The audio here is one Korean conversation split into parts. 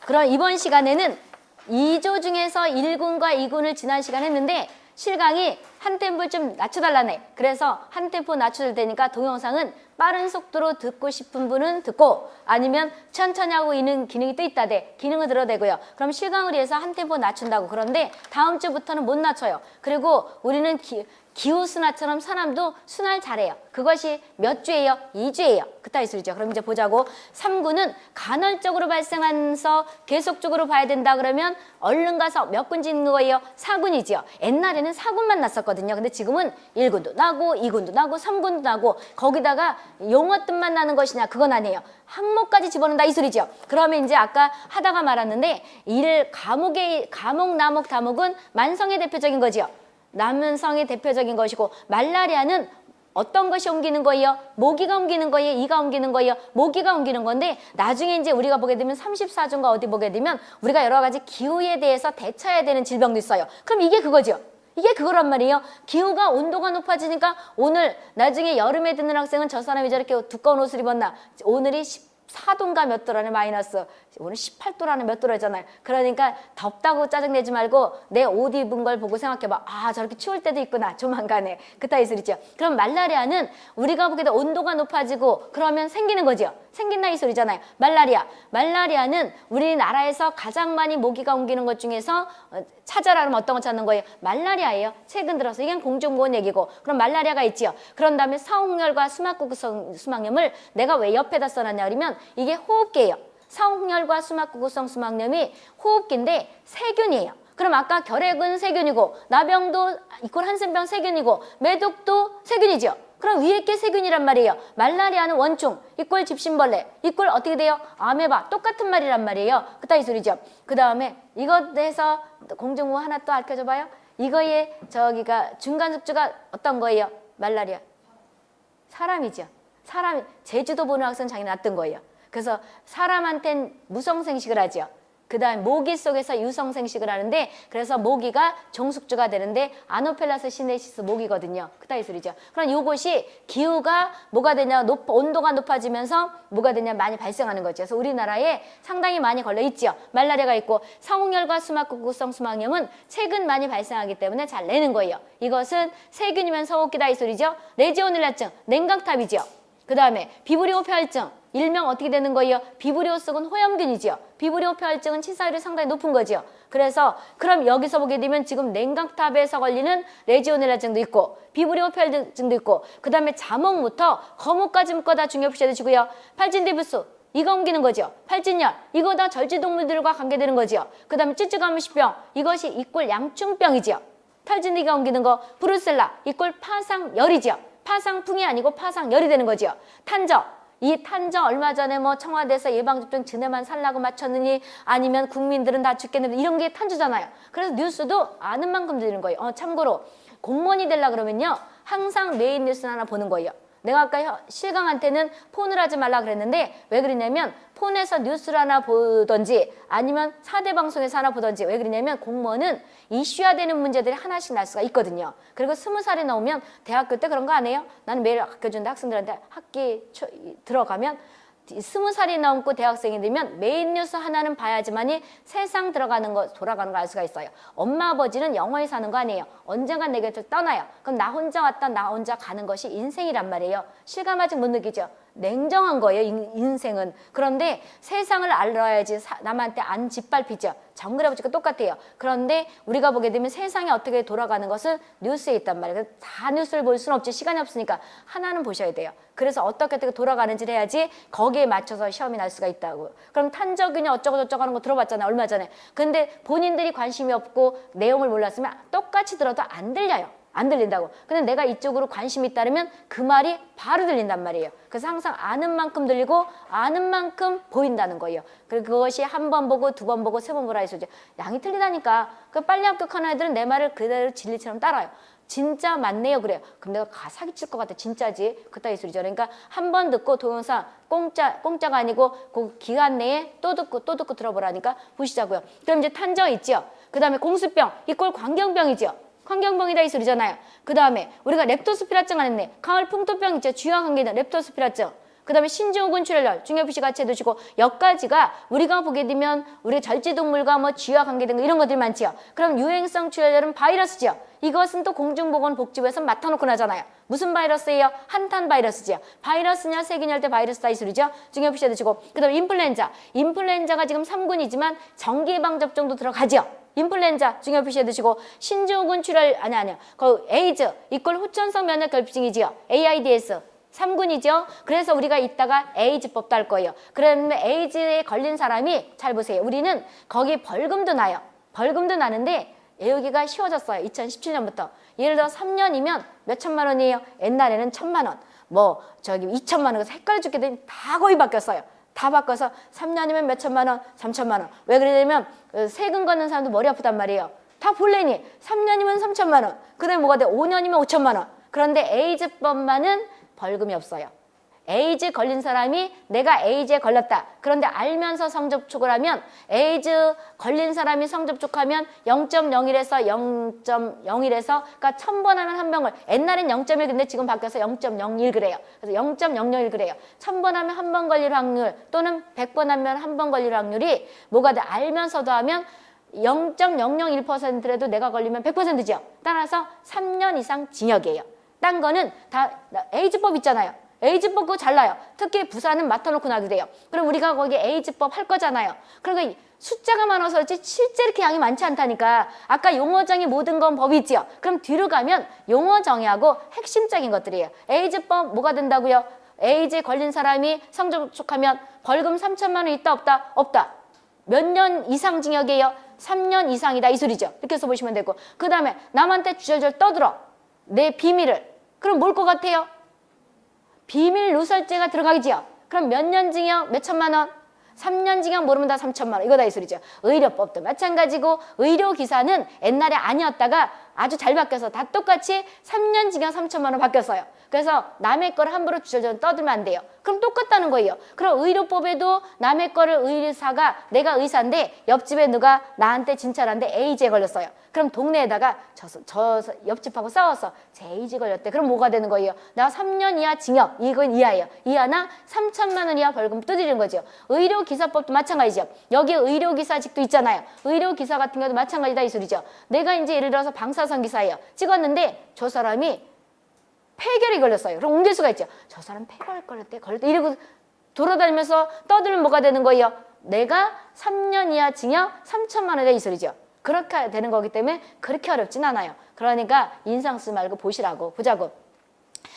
그럼 이번 시간에는 2조 중에서 1군과 2군을 지난 시간에 했는데 실강이 한 템포 좀 낮춰달라네. 그래서 한 템포 낮춰줄 테니까 동영상은 빠른 속도로 듣고 싶은 분은 듣고 아니면 천천히 하고 있는 기능이 또 있다대. 기능을 들어도 되고요. 그럼 실강을 위해서 한 템포 낮춘다고. 그런데 다음 주부터는 못 낮춰요. 그리고 우리는 기후순화처럼 사람도 순화를 잘해요. 그것이 몇 주예요? 2주예요. 그따위 소리죠. 그럼 이제 보자고. 3군은 간헐적으로 발생하면서 계속적으로 봐야 된다 그러면 얼른 가서 몇 군 짓는 거예요? 4군이죠. 옛날에는 4군만 났었거든요. 근데 지금은 1군도 나고 2군도 나고 3군도 나고 거기다가 용어 뜻만 나는 것이냐? 그건 아니에요. 항목까지 집어넣는다 이 소리죠. 그러면 이제 아까 하다가 말았는데 과목, 나목, 다목은 만성의 대표적인 거지요. 남성의 대표적인 것이고 말라리아는 어떤 것이 옮기는 거예요? 모기가 옮기는 거예요? 이가 옮기는 거예요? 모기가 옮기는 건데 나중에 이제 우리가 보게 되면 34조인가 어디 보게 되면 우리가 여러 가지 기후에 대해서 대처해야 되는 질병도 있어요. 그럼 이게 그거죠. 이게 그거란 말이에요. 기후가 온도가 높아지니까 오늘 나중에 여름에 듣는 학생은 저 사람이 저렇게 두꺼운 옷을 입었나? 오늘이 14도인가 몇 도라는 마이너스 오늘 18도라는 몇 도라잖아요. 그러니까 덥다고 짜증내지 말고 내 옷 입은 걸 보고 생각해봐. 아 저렇게 추울 때도 있구나. 조만간에. 그따위 소리죠. 그럼 말라리아는 우리가 보기에도 온도가 높아지고 그러면 생기는 거죠. 생긴다 이 소리잖아요. 말라리아는 우리나라에서 가장 많이 모기가 옮기는 것 중에서 찾아라 그러면 어떤 거 찾는 거예요? 말라리아예요. 최근 들어서 이게 공중보건 얘기고 그럼 말라리아가 있지요. 그런 다음에 사홍열과 수막구구성 수막염을 내가 왜 옆에다 써놨냐 그러면 이게 호흡기예요. 사홍열과 수막구구성 수막염이 호흡기인데 세균이에요. 그럼 아까 결핵은 세균이고 나병도 이꼴 한센병 세균이고 매독도 세균이죠. 그럼 위에 게 세균이란 말이에요. 말라리아는 원충, 이꼴 집신벌레, 이꼴 어떻게 돼요? 아메바, 똑같은 말이란 말이에요. 그따위 소리죠. 그 다음에 이것 대해서 공중보 하나 또 알려줘봐요. 이거의 저기가 중간 숙주가 어떤 거예요? 말라리아. 사람이죠. 사람, 제주도 보는 학생 자기는 놨던 거예요. 그래서 사람한텐 무성생식을 하죠. 그 다음에 모기 속에서 유성생식을 하는데 그래서 모기가 종숙주가 되는데 아노펠라스 시네시스 모기거든요. 그따위 소리죠. 그럼 이것이 기후가 뭐가 되냐 온도가 높아지면서 뭐가 되냐 많이 발생하는 거죠. 그래서 우리나라에 상당히 많이 걸려 있죠. 말라리아가 있고 사홍열과 수막구구성 수막염은 최근 많이 발생하기 때문에 잘 내는 거예요. 이것은 세균이면서 호흡기다 이 소리죠. 레지오넬라증 냉각탑이죠. 그 다음에 비브리오 폐활증 일명 어떻게 되는 거예요? 비브리오 속은 호염균이죠. 비브리오 폐활증은 치사율이 상당히 높은 거죠. 그래서 그럼 여기서 보게 되면 지금 냉각탑에서 걸리는 레지오넬라증도 있고 비브리오 폐활증도 있고 그 다음에 자목부터 거목까지 묶어다 중요표시해 주시고요. 팔진대부수 이거 옮기는 거죠. 팔진열 이거 다 절지동물들과 관계되는 거죠. 그 다음에 찌찌가무시병 이것이 이꼴 양충병이죠. 탈진이가 옮기는 거 브루셀라 이꼴 파상열이죠. 파상풍이 아니고 파상열이 되는 거죠. 탄저 이 탄저 얼마 전에 뭐 청와대에서 예방접종 지네만 살라고 맞췄느니 아니면 국민들은 다 죽겠는데 이런 게 탄저잖아요. 그래서 뉴스도 아는 만큼 들리는 거예요. 참고로 공무원이 되려고 그러면요. 항상 메인 뉴스 하나 보는 거예요. 내가 아까 실강한테는 폰을 하지 말라 그랬는데 왜 그러냐면 폰에서 뉴스를 하나 보던지 아니면 4대 방송에서 하나 보던지 왜 그러냐면 공무원은 이슈화되는 문제들이 하나씩 날 수가 있거든요. 그리고 20살이 넘으면 대학교 때 그런 거 안 해요? 나는 매일 가르쳐주는데 학생들한테 학기 들어가면 20살이 넘고 대학생이 되면 메인 뉴스 하나는 봐야지만이 세상 들어가는 거 돌아가는 거 알 수가 있어요. 엄마 아버지는 영원히 사는 거 아니에요. 언젠가 내 곁을 떠나요. 그럼 나 혼자 왔다 나 혼자 가는 것이 인생이란 말이에요. 실감 아직 못 느끼죠. 냉정한 거예요 인생은. 그런데 세상을 알아야지 남한테 안 짓밟히죠. 정글아버지가 똑같아요. 그런데 우리가 보게 되면 세상이 어떻게 돌아가는 것은 뉴스에 있단 말이에요. 다 뉴스를 볼 수는 없지. 시간이 없으니까 하나는 보셔야 돼요. 그래서 어떻게 돌아가는지를 해야지 거기에 맞춰서 시험이 날 수가 있다고. 그럼 탄저균이 어쩌고 저쩌고 하는 거 들어봤잖아요. 얼마 전에. 근데 본인들이 관심이 없고 내용을 몰랐으면 똑같이 들어도 안 들려요. 안 들린다고. 근데 내가 이쪽으로 관심이 있다면 그 말이 바로 들린단 말이에요. 그래서 항상 아는 만큼 들리고 아는 만큼 보인다는 거예요. 그리고 그것이 한 번 보고 두 번 보고 세 번 보라 해서 양이 틀리다니까. 그 빨리 합격하는 애들은 내 말을 그대로 진리처럼 따라요. 진짜 맞네요 그래요. 그럼 내가 사기칠 것 같아. 진짜지. 그따위 소리죠. 그러니까 한 번 듣고 동영상 공짜가 아니고 그 기간 내에 또 듣고 들어보라니까 보시자고요. 그럼 이제 탄저 있죠. 그 다음에 공수병 이꼴 광경병이죠. 환경병이다 이 소리잖아요. 그 다음에 우리가 렙토스피라증 안 했네. 가을 풍토병 있죠. 쥐와 관계된 렙토스피라증. 그 다음에 신조군 출혈, 중요부시 같이 해두시고 여기까지가 우리가 보게 되면 우리 절지동물과 뭐 쥐와 관계된 거 이런 것들이 많지요. 그럼 유행성 출혈은 바이러스죠. 이것은 또 공중보건복지부에서 맡아놓고 나잖아요. 무슨 바이러스예요? 한탄 바이러스지요. 바이러스냐 세균열대 바이러스다 이 소리죠. 중요부시 해두시고 그 다음에 인플루엔자. 인플루엔자가 지금 3군이지만 정기예방 접종도 들어가죠. 인플루엔자 중요부시 해두시고 신조군 출혈 아니요. 그 에이즈 이꼴 후천성 면역 결핍증이지요. AIDS 3군이죠. 그래서 우리가 이따가 에이즈법도 할 거예요. 그런데 에이즈에 걸린 사람이 잘 보세요. 우리는 거기 벌금도 나요. 벌금도 나는데 여기가 쉬워졌어요. 2017년부터. 예를 들어 3년이면 몇 천만 원이에요? 옛날에는 1,000만 원. 뭐 저기 2천만 원. 그래서 헷갈려 죽게 되니 다 거의 바뀌었어요. 다 바꿔서 3년이면 몇 천만 원, 3천만 원. 왜 그러냐면 세금 걷는 사람도 머리 아프단 말이에요. 다 볼래니 3년이면 3천만 원. 그 다음에 뭐가 돼? 5년이면 5천만 원. 그런데 에이즈법만은 벌금이 없어요. 에이즈 걸린 사람이 내가 에이즈에 걸렸다. 그런데 알면서 성접촉을 하면 에이즈 걸린 사람이 성접촉하면 0.01에서 0.01에서 그러니까 1000번 하면 한 병을 옛날엔 0.1 근데 지금 바뀌어서 0.01 그래요. 그래서 0.001 그래요. 1000번 하면 한 번 걸릴 확률 또는 100번 하면 한 번 걸릴 확률이 뭐가 돼? 알면서도 하면 0.001%라도 내가 걸리면 100%죠. 따라서 3년 이상 징역이에요. 딴 거는 다 에이즈법 있잖아요. 에이즈법 그거 잘나요. 특히 부산은 맡아놓고 나게 돼요. 그럼 우리가 거기 에이즈법 할 거잖아요. 그러니까 숫자가 많아서 그렇지 실제 이렇게 양이 많지 않다니까. 아까 용어정의 모든 건 법이 있지요. 그럼 뒤로 가면 용어정의하고 핵심적인 것들이에요. 에이즈법 뭐가 된다고요? 에이즈에 걸린 사람이 성접촉하면 벌금 3천만 원 있다 없다? 없다. 몇 년 이상 징역이에요? 3년 이상이다 이 소리죠. 이렇게 해서 보시면 되고 그 다음에 남한테 주절절 떠들어. 내 비밀을. 그럼 뭘 것 같아요? 비밀 누설죄가 들어가겠지요. 그럼 몇 년 징역, 몇 천만 원? 3년 징역 모르면 다 3천만 원. 이거다 이 소리죠. 의료법도 마찬가지고 의료기사는 옛날에 아니었다가 아주 잘 바뀌어서 다 똑같이 3년 징역 3천만 원 바뀌었어요. 그래서 남의 거를 함부로 주저주저 떠들면 안 돼요. 그럼 똑같다는 거예요. 그럼 의료법에도 남의 거를 의사가 내가 의사인데 옆집에 누가 나한테 진찰하는데 에이즈에 걸렸어요. 그럼 동네에다가 저 옆집하고 싸워서 제 에이즈 걸렸대. 그럼 뭐가 되는 거예요? 내가 3년 이하 징역, 이건 이하예요. 이하나 3천만 원 이하 벌금 두드리는 거죠. 의료기사법도 마찬가지죠. 여기에 의료기사직도 있잖아요. 의료기사 같은 경우도 마찬가지다 이 소리죠. 내가 이제 예를 들어서 방사선 기사예요. 찍었는데 저 사람이 폐결이 걸렸어요. 그럼 옮길 수가 있죠. 저 사람 폐결 걸렸대. 이러고 돌아다니면서 떠들면 뭐가 되는 거예요? 내가 3년 이하 징역 3천만 원이다 이 소리죠. 그렇게 되는 거기 때문에 그렇게 어렵진 않아요. 그러니까 인상 쓰지 말고 보시라고 보자고.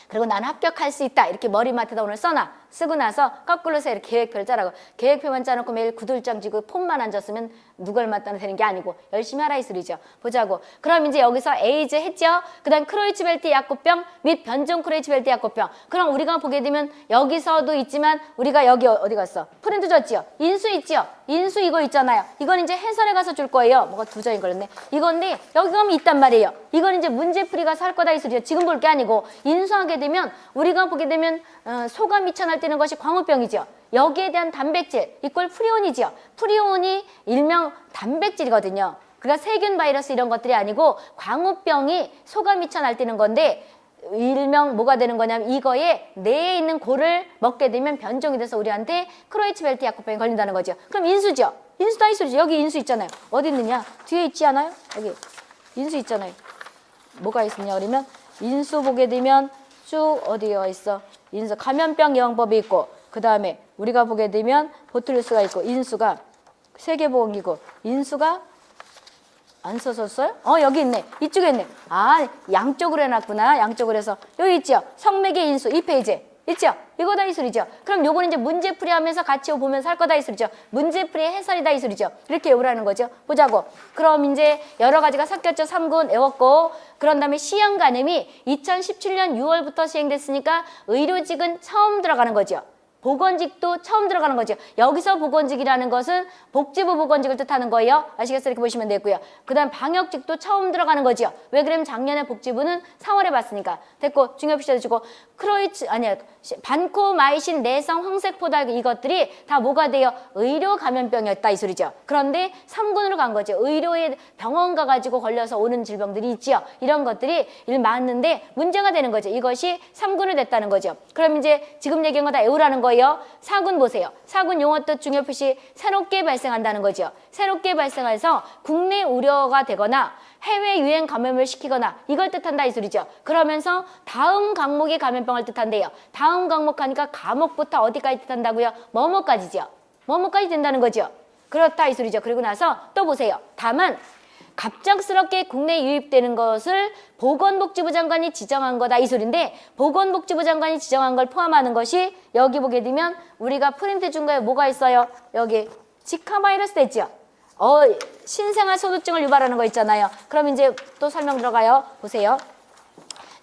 그리고 난 합격할 수 있다. 이렇게 머리맡에다 오늘 써놔. 쓰고 나서 거꾸로 해서 이렇게 계획표를 짜라고. 계획표만 짜놓고 매일 구들장 쥐고 폰만 앉았으면 누굴 맞다는 되는 게 아니고 열심히 하라 이 소리죠. 보자고. 그럼 이제 여기서 에이즈 했죠. 그 다음 크로이츠벨트 약구병 및 변종 크로이츠벨트 약구병. 그럼 우리가 보게 되면 여기서도 있지만 우리가 여기 어디 갔어? 프린트 줬지요. 인수 있지요. 인수 이거 있잖아요. 이건 이제 해설에 가서 줄 거예요. 뭐가 두 장이 걸렸네. 이건데 여기 가면 있단 말이에요. 이건 이제 문제풀이 가서 할 거다 이 소리죠. 지금 볼 게 아니고 인수하게 되면 우리가 보게 되면 소가 미천할 때는 것이 광우병이죠. 여기에 대한 단백질 이꼴 프리온이죠. 프리온이 일명 단백질이거든요. 그러니까 세균 바이러스 이런 것들이 아니고 광우병이 소가 미천할 때는 건데 일명 뭐가 되는 거냐면 이거에 뇌에 있는 고를 먹게 되면 변종이 돼서 우리한테 크로이츠벨트 약구병이 걸린다는 거죠. 그럼 인수죠. 인수다 이 소리죠. 여기 인수 있잖아요. 어디 있느냐? 뒤에 있지 않아요? 여기 인수 있잖아요. 뭐가 있느냐 그러면 인수 보게 되면 쭉 어디가 있어? 인수 감염병 예방법이 있고 그 다음에 우리가 보게 되면 보툴리스가 있고 인수가 세계보건기구 인수가 안 써졌어요? 여기 있네. 이쪽에 있네. 아 양쪽으로 해놨구나. 양쪽으로 해서 여기 있죠. 성맥의 인수 2페이지 있죠? 이거다 이 소리죠. 그럼 요거는 이제 문제풀이 하면서 같이 보면서 할 거다 이 소리죠. 문제풀이의 해설이다 이 소리죠. 이렇게 외우라는 거죠. 보자고. 그럼 이제 여러 가지가 섞였죠. 3군 외웠고 그런 다음에 시형 간염이 2017년 6월부터 시행됐으니까 의료직은 처음 들어가는 거죠. 보건직도 처음 들어가는 거죠. 여기서 보건직이라는 것은 복지부 보건직을 뜻하는 거예요. 아시겠어요? 이렇게 보시면 되고요. 그 다음 방역직도 처음 들어가는 거죠. 왜 그러면 작년에 복지부는 4월에 봤으니까. 됐고 중요피셔도 주고 반코마이신, 내성, 황색포달 이것들이 다 뭐가 돼요? 의료 감염병이었다 이 소리죠. 그런데 3군으로 간 거죠. 의료에 병원 가가지고 걸려서 오는 질병들이 있지요. 이런 것들이 많은데 문제가 되는 거죠. 이것이 3군을 됐다는 거죠. 그럼 이제 지금 얘기한 거 다 외우라는 거예요. 4군 보세요. 4군 용어 뜻 중요 표시 새롭게 발생한다는 거죠. 새롭게 발생해서 국내 우려가 되거나 해외 유행 감염을 시키거나 이걸 뜻한다 이 소리죠. 그러면서 다음 강목의 감염병을 뜻한대요. 다음 강목 하니까 과목부터 어디까지 뜻한다고요? 뭐뭐까지죠. 뭐뭐까지 된다는 거죠. 그렇다 이 소리죠. 그리고 나서 또 보세요. 다만 갑작스럽게 국내에 유입되는 것을 보건복지부 장관이 지정한 거다 이 소리인데, 보건복지부 장관이 지정한 걸 포함하는 것이 여기 보게 되면 우리가 프린트 준 거에 뭐가 있어요? 여기 지카 바이러스 됐죠? 신생아 소두증을 유발하는 거 있잖아요. 그럼 이제 또 설명 들어가요. 보세요.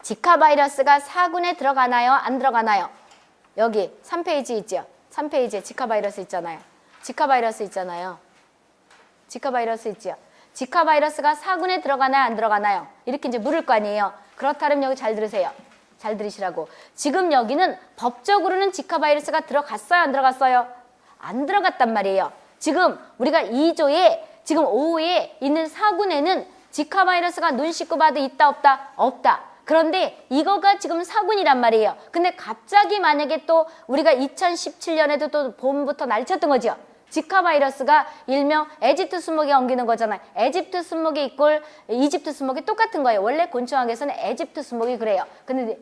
지카 바이러스가 4군에 들어가나요? 안 들어가나요? 여기 3페이지 있죠? 3페이지에 지카 바이러스 있잖아요. 지카 바이러스 있잖아요. 지카 바이러스 있죠? 지카 바이러스가 4군에 들어가나요? 안 들어가나요? 이렇게 이제 물을 거 아니에요. 그렇다면 여기 잘 들으세요. 잘 들으시라고. 지금 여기는 법적으로는 지카 바이러스가 들어갔어요? 안 들어갔어요? 안 들어갔단 말이에요. 지금 우리가 2조에 지금 5호에 있는 4군에는 지카 바이러스가 눈 씻고 봐도 있다 없다? 없다. 그런데 이거가 지금 4군이란 말이에요. 근데 갑자기 만약에 또 우리가 2017년에도 또 봄부터 날쳤던 거죠. 지카 바이러스가 일명 에집트 순목에 옮기는 거잖아요. 에집트 순목이 이꼴 이집트 순목이 똑같은 거예요. 원래 곤충학에서는 에집트 순목이 그래요. 근데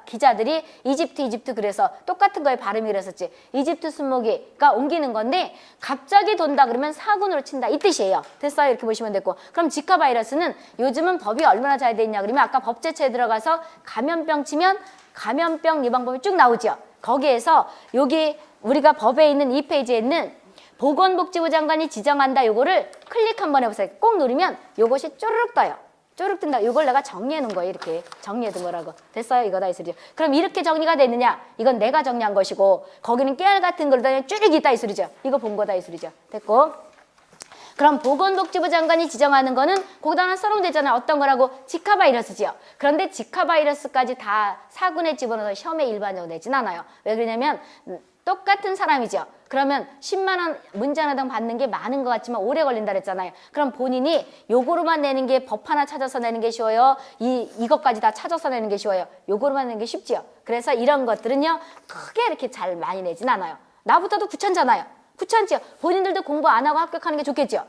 기자들이 이집트 그래서 똑같은 거에 발음이 그랬었지. 이집트 순목이가 옮기는 건데 갑자기 돈다 그러면 4군으로 친다 이 뜻이에요. 됐어요? 이렇게 보시면 되고. 그럼 지카 바이러스는 요즘은 법이 얼마나 잘 돼 있냐 그러면 아까 법제처에 들어가서 감염병 치면 감염병 예방법이 쭉 나오죠. 거기에서 여기 우리가 법에 있는 이 페이지에 있는 보건복지부 장관이 지정한다 요거를 클릭 한번 해보세요. 꼭 누르면 요것이 쪼르륵 떠요. 쪼르륵 뜬다. 이걸 내가 정리해 놓은 거예요. 이렇게 정리해 둔 거라고. 됐어요? 이거다 이 소리죠. 그럼 이렇게 정리가 됐느냐? 이건 내가 정리한 것이고 거기는 깨알 같은 걸 쭈르륵 있다 이 소리죠. 이거 본 거다 이 소리죠. 됐고. 그럼 보건복지부 장관이 지정하는 거는 거기다 하나 써놓으면 되잖아요. 어떤 거라고? 지카 바이러스지요. 그런데 지카 바이러스까지 다 4군에 집어넣어서 시험에 일반적으로 내진 않아요. 왜 그러냐면 똑같은 사람이죠. 그러면 10만 원 문제 하나당 받는 게 많은 것 같지만 오래 걸린다 그랬잖아요. 그럼 본인이 요거로만 내는 게 법 하나 찾아서 내는 게 쉬워요? 이것까지 다 찾아서 내는 게 쉬워요? 요거로만 내는 게 쉽지요. 그래서 이런 것들은요. 크게 이렇게 잘 많이 내진 않아요. 나보다도 귀찮잖아요. 귀찮지요. 본인들도 공부 안 하고 합격하는 게 좋겠죠.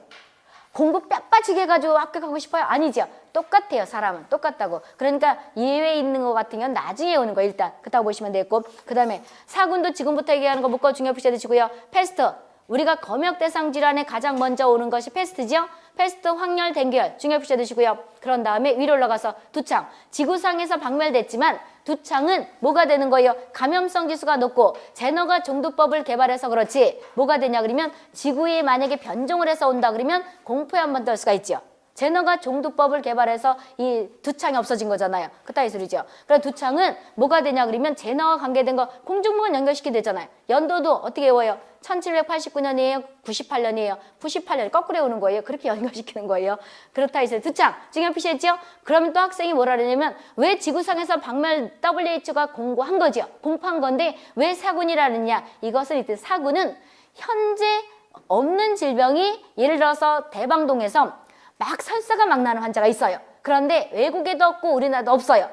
공부 빽빠지게 해가지고 합격하고 싶어요? 아니죠. 똑같아요. 사람은 똑같다고. 그러니까 예외 있는 것 같은 건 나중에 오는 거 일단 그렇다고 보시면 되겠고, 그 다음에 4군도 지금부터 얘기하는 거 묶어 중요 표시해 두시고요. 패스트, 우리가 검역 대상 질환에 가장 먼저 오는 것이 패스트죠. 패스트, 황열, 댕결 중요 표시해 두시고요. 그런 다음에 위로 올라가서 두창, 지구상에서 박멸됐지만 두창은 뭐가 되는 거예요? 감염성 지수가 높고 제너가 종두법을 개발해서 그렇지 뭐가 되냐 그러면 지구에 만약에 변종을 해서 온다 그러면 공포에 한번 떨 수가 있죠. 제너가 종두법을 개발해서 이 두창이 없어진 거잖아요. 그따위 소리죠. 그럼 두창은 뭐가 되냐 그러면 제너와 관계된 거 공중부원 연결시키게 되잖아요. 연도도 어떻게 외워요? 1789년이에요? 98년이에요? 98년 거꾸로 오는 거예요. 그렇게 연결시키는 거예요. 그렇다 해서 두창 중요 표시했죠? 그러면 또 학생이 뭐라 그러냐면 왜 지구상에서 박멸 WHO가 공고한 거죠. 공포한 건데 왜 4군이라느냐? 이것은 이때 4군은 현재 없는 질병이 예를 들어서 대방동에서 막 설사가 막 나는 환자가 있어요. 그런데 외국에도 없고 우리나라도 없어요.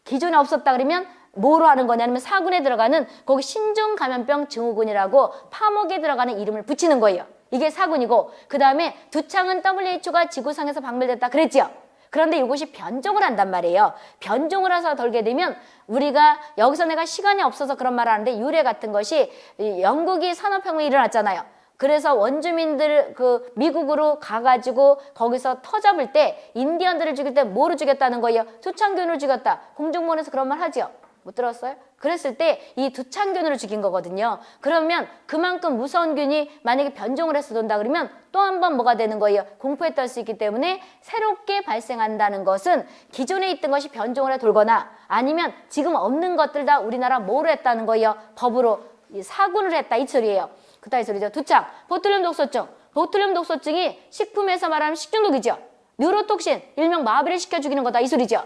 기존에 없었다 그러면 뭐로 하는 거냐면 4군에 들어가는 거기 신종감염병 증후군이라고 파목에 들어가는 이름을 붙이는 거예요. 이게 4군이고 그 다음에 두창은 WHO가 지구상에서 박멸됐다 그랬죠. 그런데 이것이 변종을 한단 말이에요. 변종을 해서 돌게 되면 우리가 여기서 내가 시간이 없어서 그런 말을 하는데 유래 같은 것이 영국이 산업혁명이 일어났잖아요. 그래서 원주민들 미국으로 가가지고 거기서 터잡을 때 인디언들을 죽일 때 뭐로 죽였다는 거예요? 두창균을 죽였다. 공중부원에서 그런 말 하죠. 못 들었어요? 그랬을 때 이 두창균으로 죽인 거거든요. 그러면 그만큼 무서운 균이 만약에 변종을 해서 돈다 그러면 또 한 번 뭐가 되는 거예요? 공포에 떨 수 있기 때문에 새롭게 발생한다는 것은 기존에 있던 것이 변종을 해 돌거나 아니면 지금 없는 것들 다 우리나라 뭐로 했다는 거예요? 법으로 사군을 했다 이 소리예요. 그따위 소리죠. 두창, 보툴륨 독소증. 보툴륨 독소증이 식품에서 말하면 식중독이죠. 뉴로톡신, 일명 마비를 시켜 죽이는 거다 이 소리죠.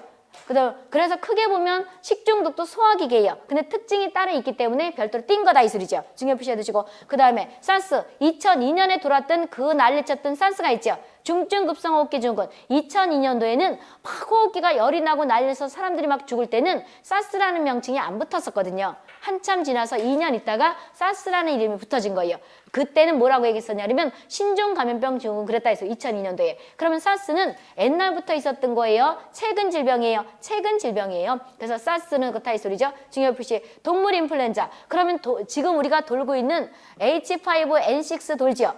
그래서 크게 보면 식중독도 소화기계예요. 근데 특징이 따로 있기 때문에 별도로 띈 거다 이 소리죠. 중요 표시해 두시고 그 다음에 사스 2002년에 돌았던 그 난리쳤던 사스가 있죠. 중증급성호흡기 증후군 2002년도에는 막 호흡기가 열이 나고 난리쳐서 사람들이 막 죽을 때는 사스라는 명칭이 안 붙었었거든요. 한참 지나서 2년 있다가 사스라는 이름이 붙어진 거예요. 그때는 뭐라고 얘기했었냐면 신종감염병 증후군 그랬다 해서 2002년도에. 그러면 사스는 옛날부터 있었던 거예요. 최근 질병이에요. 최근 질병이에요. 그래서 사스는 그렇다 이 소리죠. 중요 표시 동물 인플루엔자. 그러면 지금 우리가 돌고 있는 H5N6 돌죠.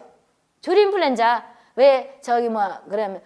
조류 인플루엔자. 왜 그러면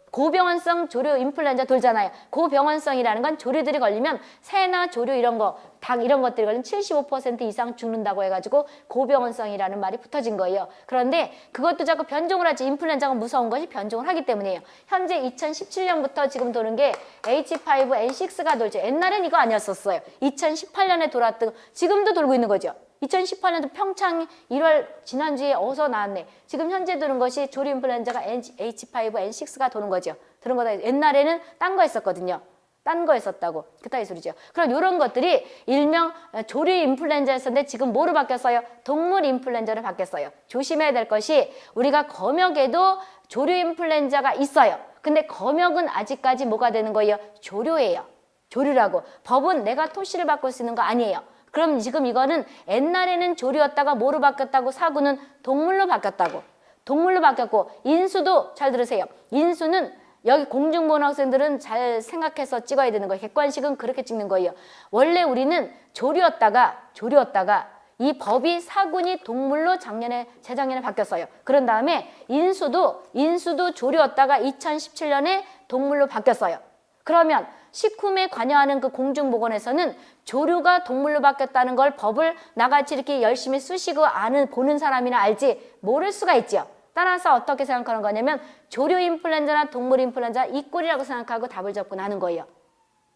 고병원성 조류 인플루엔자 돌잖아요. 고병원성이라는 건 조류들이 걸리면 새나 조류 이런 거, 닭 이런 것들이 걸리면 75% 이상 죽는다고 해가지고 고병원성이라는 말이 붙어진 거예요. 그런데 그것도 자꾸 변종을 하지 인플루엔자가 무서운 것이 변종을 하기 때문이에요. 현재 2017년부터 지금 도는 게 H5N6가 돌죠. 옛날엔 이거 아니었었어요. 2018년에 돌았던 지금도 돌고 있는 거죠. 2018년도 평창 1월 지난주에 어서 나왔네. 지금 현재 도는 것이 조류 인플루엔자가 H5N6가 도는 거죠. 들은 거다. 옛날에는 딴 거 했었거든요. 딴 거 했었다고. 그따위 소리죠. 그럼 이런 것들이 일명 조류 인플루엔자였었는데 지금 뭐로 바뀌었어요? 동물 인플루엔자로 바뀌었어요. 조심해야 될 것이 우리가 검역에도 조류 인플루엔자가 있어요. 근데 검역은 아직까지 뭐가 되는 거예요? 조류예요. 조류라고. 법은 내가 토시를 바꿀 수 있는 거 아니에요. 그럼 지금 이거는 옛날에는 조류였다가 뭐로 바뀌었다고 사구는 동물로 바뀌었다고. 동물로 바뀌었고 인수도 잘 들으세요. 인수는 여기 공중보건 학생들은 잘 생각해서 찍어야 되는 거예요. 객관식은 그렇게 찍는 거예요. 원래 우리는 조류였다가 이 법이 사군이 동물로 재작년에 바뀌었어요. 그런 다음에 인수도 조류였다가 2017년에 동물로 바뀌었어요. 그러면 식품에 관여하는 그 공중보건에서는 조류가 동물로 바뀌었다는 걸 법을 나같이 이렇게 열심히 쓰시고 보는 사람이나 알지 모를 수가 있죠. 따라서 어떻게 생각하는 거냐면 조류 인플루엔자나 동물 인플루엔자 이 꼴이라고 생각하고 답을 접근하는 거예요.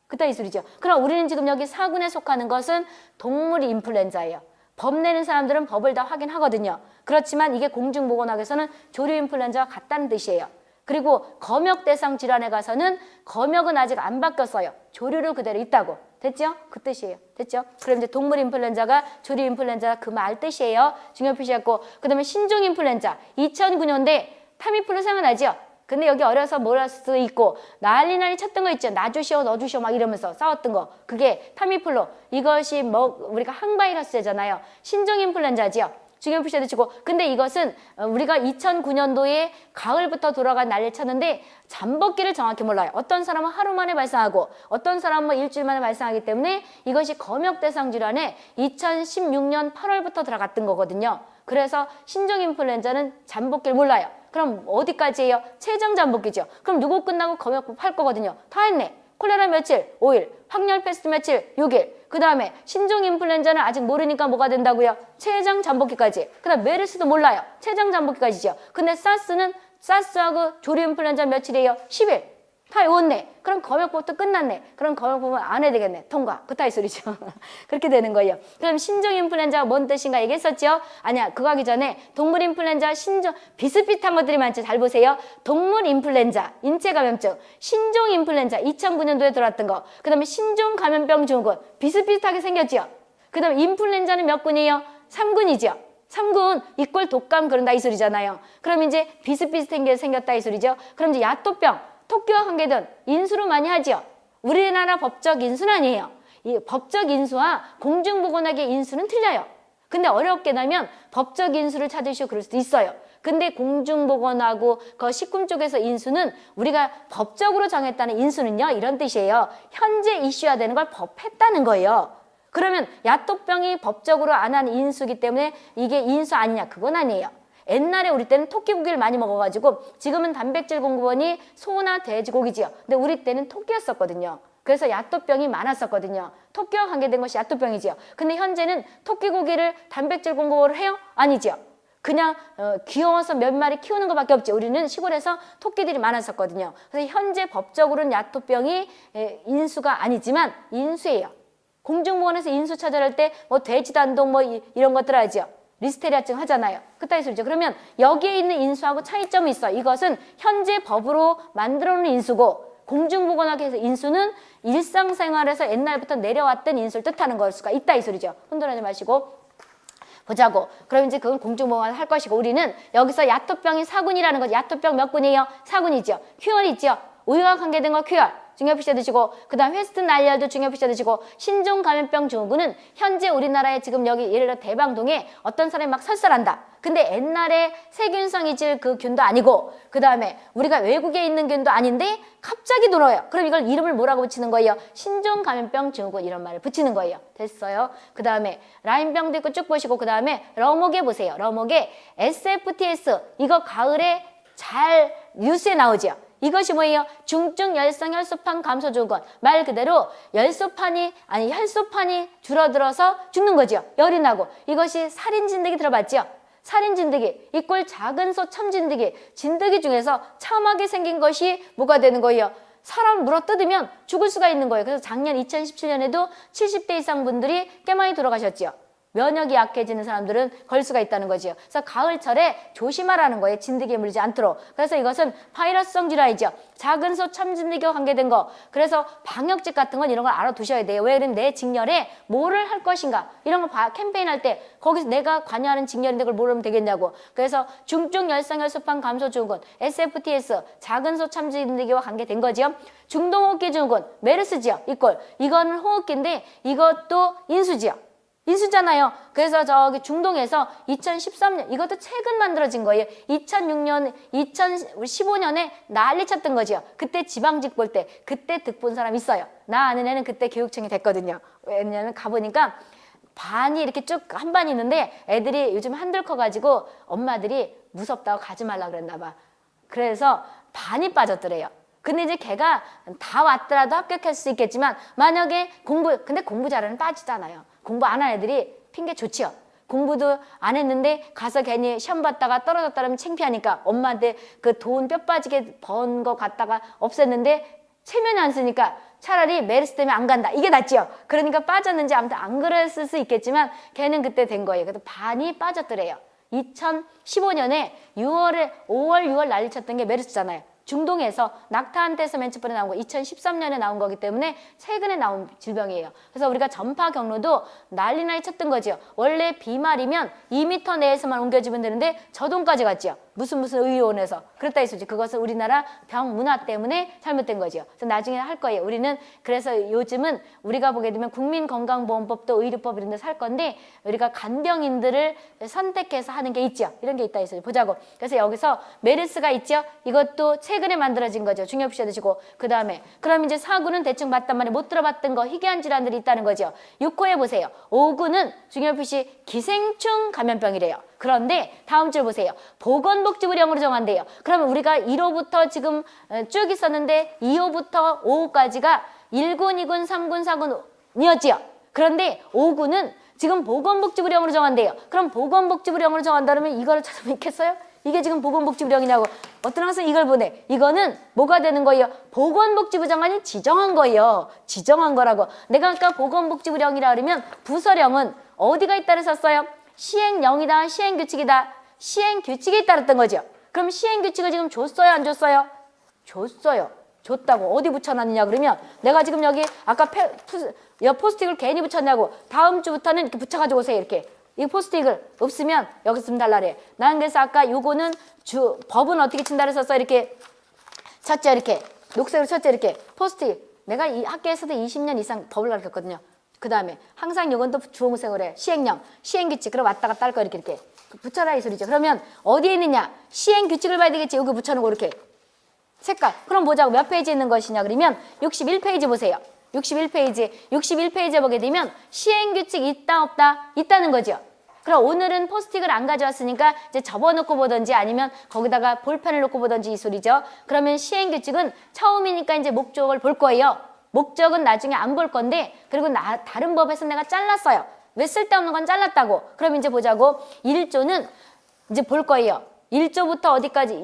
그따위 소리죠. 그럼 우리는 지금 여기 사군에 속하는 것은 동물 인플루엔자예요. 법 내는 사람들은 법을 다 확인하거든요. 그렇지만 이게 공중보건학에서는 조류 인플루엔자와 같다는 뜻이에요. 그리고 검역 대상 질환에 가서는 검역은 아직 안 바뀌었어요. 조류로 그대로 있다고. 됐죠? 그 뜻이에요. 됐죠? 그럼 이제 동물 인플루엔자가 조류 인플루엔자 그 말 뜻이에요. 중요 표시했고 그다음에 신종 인플루엔자 2009년대 타미플루 생각나죠? 근데 여기 어려서 몰랄 수도 있고 난리 쳤던 거 있죠. 나 주시오 너 주시오 막 이러면서 싸웠던 거. 그게 타미플루. 이것이 우리가 항바이러스잖아요. 신종 인플루엔자지요. 중요 표시해 주시고 근데 이것은 우리가 2009년도에 가을부터 돌아간 난리를 쳤는데 잠복기를 정확히 몰라요. 어떤 사람은 하루 만에 발생하고 어떤 사람은 뭐 일주일 만에 발생하기 때문에 이것이 검역 대상 질환에 2016년 8월부터 들어갔던 거거든요. 그래서 신종 인플루엔자는 잠복기를 몰라요. 그럼 어디까지예요? 최종 잠복기죠. 그럼 누구 끝나고 검역법 할 거거든요. 다 했네. 콜레라 며칠? 5일. 확열 패스트 며칠? 6일. 그 다음에 신종 인플루엔자는 아직 모르니까 뭐가 된다고요? 최장 잠복기까지. 그 다음 메르스도 몰라요. 최장 잠복기까지죠. 근데 사스하고 조류 인플루엔자 며칠이에요? 10일. 다 외웠네. 그럼 검역법도 끝났네. 그럼 검역법은 안 해야 되겠네. 통과. 그따위 소리죠. 그렇게 되는 거예요. 그럼 신종 인플루엔자가 뭔 뜻인가 얘기했었죠? 아니야. 그거 하기 전에 동물 인플루엔자, 비슷비슷한 것들이 많죠. 잘 보세요. 동물 인플루엔자, 인체감염증, 신종 인플루엔자 2009년도에 들어왔던 거. 그 다음에 신종 감염병 증후군 비슷비슷하게 생겼죠. 그 다음에 인플루엔자는 몇 군이에요? 3군이죠. 3군 이꼴 독감 그런다 이 소리잖아요. 그럼 이제 비슷비슷하게 생겼다 이 소리죠. 그럼 이제 야토병 토끼와 관계된 인수로 많이 하죠. 우리나라 법적 인수는 아니에요. 이 법적 인수와 공중보건학의 인수는 틀려요. 근데 어렵게 나면 법적 인수를 찾으시고 그럴 수도 있어요. 근데 공중보건하고 그 식품 쪽에서 인수는 우리가 법적으로 정했다는 인수는요. 이런 뜻이에요. 현재 이슈화되는 걸 법했다는 거예요. 그러면 야토병이 법적으로 안 한 인수기 때문에 이게 인수 아니냐? 그건 아니에요. 옛날에 우리 때는 토끼고기를 많이 먹어가지고 지금은 단백질 공급원이 소나 돼지고기지요. 근데 우리 때는 토끼였었거든요. 그래서 야토병이 많았었거든요. 토끼와 관계된 것이 야토병이지요. 근데 현재는 토끼 고기를 단백질 공급을 해요? 아니지요. 그냥 귀여워서 몇 마리 키우는 것밖에 없지. 우리는 시골에서 토끼들이 많았었거든요. 그래서 현재 법적으로는 야토병이 인수가 아니지만 인수예요. 공중보건에서 인수 처절할 때 뭐 돼지단독 뭐 이런 것들 하지요. 리스테리아증 하잖아요. 그따위 소리죠. 그러면 여기에 있는 인수하고 차이점이 있어. 이것은 현재 법으로 만들어놓은 인수고 공중보건학에서 인수는 일상생활에서 옛날부터 내려왔던 인수를 뜻하는 걸 수가 있다 이 소리죠. 혼돈하지 마시고 보자고. 그럼 이제 그건 공중보건 할 것이고 우리는 여기서 야토병이 4군이라는 거죠. 야토병 몇 군이에요? 4군이죠. 큐얼이죠. 우유와 관계된 거 큐얼. 중요피셔 드시고 그 다음 웨스트 나일도 중요피셔 드시고 신종 감염병 증후군은 현재 우리나라에 지금 여기 예를 들어 대방동에 어떤 사람이 막 설설한다. 근데 옛날에 세균성 이질 그 균도 아니고 그 다음에 우리가 외국에 있는 균도 아닌데 갑자기 돌아와요. 그럼 이걸 이름을 뭐라고 붙이는 거예요? 신종 감염병 증후군 이런 말을 붙이는 거예요. 됐어요? 그 다음에 라인병도 있고 쭉 보시고 그 다음에 러목에 보세요. 러목에 SFTS 이거 가을에 잘 뉴스에 나오죠. 이것이 뭐예요? 중증 열성 혈소판 감소 증후군. 말 그대로 혈소판이 줄어들어서 죽는 거죠. 열이 나고. 이것이 살인 진드기 들어봤죠? 살인 진드기 이꼴 작은 소 참 진드기. 진드기 중에서 참하게 생긴 것이 뭐가 되는 거예요? 사람 물어뜯으면 죽을 수가 있는 거예요. 그래서 작년 2017년에도 70대 이상 분들이 꽤 많이 돌아가셨죠. 면역이 약해지는 사람들은 걸 수가 있다는 거죠. 그래서 가을철에 조심하라는 거예요. 진드기에 물리지 않도록. 그래서 이것은 바이러스성 질환이죠. 작은 소 참진드기와 관계된 거. 그래서 방역직 같은 건 이런 걸 알아두셔야 돼요. 왜 그러면 내 직렬에 뭐를 할 것인가. 이런 거 캠페인 할 때 거기서 내가 관여하는 직렬인데 그걸 모르면 되겠냐고. 그래서 중증 열성 혈소판 감소 증후군 SFTS 작은 소 참진드기와 관계된 거죠. 중동호흡기 증후군 메르스지요. 이거는 호흡기인데 이것도 인수지요. 인수잖아요. 그래서 저기 중동에서 2013년 이것도 최근 만들어진 거예요. 2006년, 2015년에 난리 쳤던 거죠. 그때 지방직 볼 때 그때 득 본 사람 있어요. 나 아는 애는 그때 교육청이 됐거든요. 왜냐면 가보니까 반이 이렇게 쭉 한 반이 있는데 애들이 요즘 한들 커가지고 엄마들이 무섭다고 가지 말라 그랬나 봐. 그래서 반이 빠졌더래요. 근데 이제 걔가 다 왔더라도 합격할 수 있겠지만 만약에 근데 공부 잘하는 빠지잖아요. 공부 안 한 애들이 핑계 좋지요. 공부도 안 했는데 가서 괜히 시험 봤다가 떨어졌다 그러면 창피하니까 엄마한테 그 돈 뼈 빠지게 번 거 갖다가 없앴는데 체면이 안 쓰니까 차라리 메르스 때문에 안 간다. 이게 낫지요. 그러니까 빠졌는지 아무튼 안 그랬을 수 있겠지만 걔는 그때 된 거예요. 그래서 반이 빠졌더래요. 2015년에 5월, 6월 난리 쳤던 게 메르스잖아요. 중동에서 낙타한테서 맨 처음에 나온 거 2013년에 나온 거기 때문에 최근에 나온 질병이에요. 그래서 우리가 전파 경로도 난리 쳤던 거죠. 원래 비말이면 2m 내에서만 옮겨지면 되는데 저동까지 갔죠. 무슨 의료원에서. 그랬다 했었지. 그것은 우리나라 병 문화 때문에 잘못된 거죠. 그래서 나중에 할 거예요. 우리는 그래서 요즘은 우리가 보게 되면 국민건강보험법도 의료법 이런 데서 할 건데 우리가 간병인들을 선택해서 하는 게 있죠. 이런 게 있다 했어요. 보자고. 그래서 여기서 메르스가 있죠. 이것도 최근에 만들어진 거죠. 중요피셔 드시고. 그 다음에 그럼 이제 4구는 대충 봤단 말이에요. 못 들어봤던 거 희귀한 질환들이 있다는 거죠. 6호에 보세요. 5구는 중요피시 기생충 감염병이래요. 그런데 다음 줄 보세요. 보건복지부령으로 정한대요. 그러면 우리가 1호부터 지금 쭉 있었는데 2호부터 5호까지가 1군, 2군, 3군, 4군이었지요. 그런데 5구는 지금 보건복지부령으로 정한대요. 그럼 보건복지부령으로 정한다면 이거를 찾으면 있겠어요? 이게 지금 보건복지부령이냐고. 어떤 학생이 이걸 보내. 이거는 뭐가 되는 거예요? 보건복지부 장관이 지정한 거예요. 지정한 거라고. 내가 아까 보건복지부령이라 그러면 부서령은 어디가 있다를 썼어요? 시행령이다, 시행규칙이다. 시행규칙에 따랐던 거죠. 그럼 시행규칙을 지금 줬어요, 안 줬어요? 줬어요. 줬다고. 어디 붙여놨느냐 그러면 내가 지금 여기 아까 포스트잇을 괜히 붙였냐고. 다음 주부터는 이렇게 붙여가지고 오세요. 이렇게. 이 포스트잇을 없으면 여기 쓰면 달라래. 난 그래서 아까 요거는 법은 어떻게 친다를 썼어. 이렇게 쳤죠. 이렇게. 녹색으로 쳤죠. 이렇게. 포스트잇. 내가 이 학교에서도 20년 이상 법을 가르쳤거든요. 그 다음에 항상 요건 또 주홍색으로 해. 시행령, 시행규칙. 그럼 왔다 갔다 할 거 이렇게. 붙여라 이 소리죠. 그러면 어디에 있느냐? 시행규칙을 봐야 되겠지. 여기 붙여놓고 이렇게. 색깔. 그럼 보자고. 몇 페이지에 있는 것이냐 그러면 61페이지 보세요. 61페이지에 보게 되면 시행규칙 있다 없다? 있다는 거죠. 그럼 오늘은 포스트잇을 안 가져왔으니까 이제 접어놓고 보든지 아니면 거기다가 볼펜을 놓고 보든지 이 소리죠. 그러면 시행규칙은 처음이니까 이제 목적을 볼 거예요. 목적은 나중에 안 볼 건데, 그리고 다른 법에서 내가 잘랐어요. 왜 쓸데없는 건 잘랐다고. 그럼 이제 보자고. 1조는 이제 볼 거예요. 1조부터 어디까지?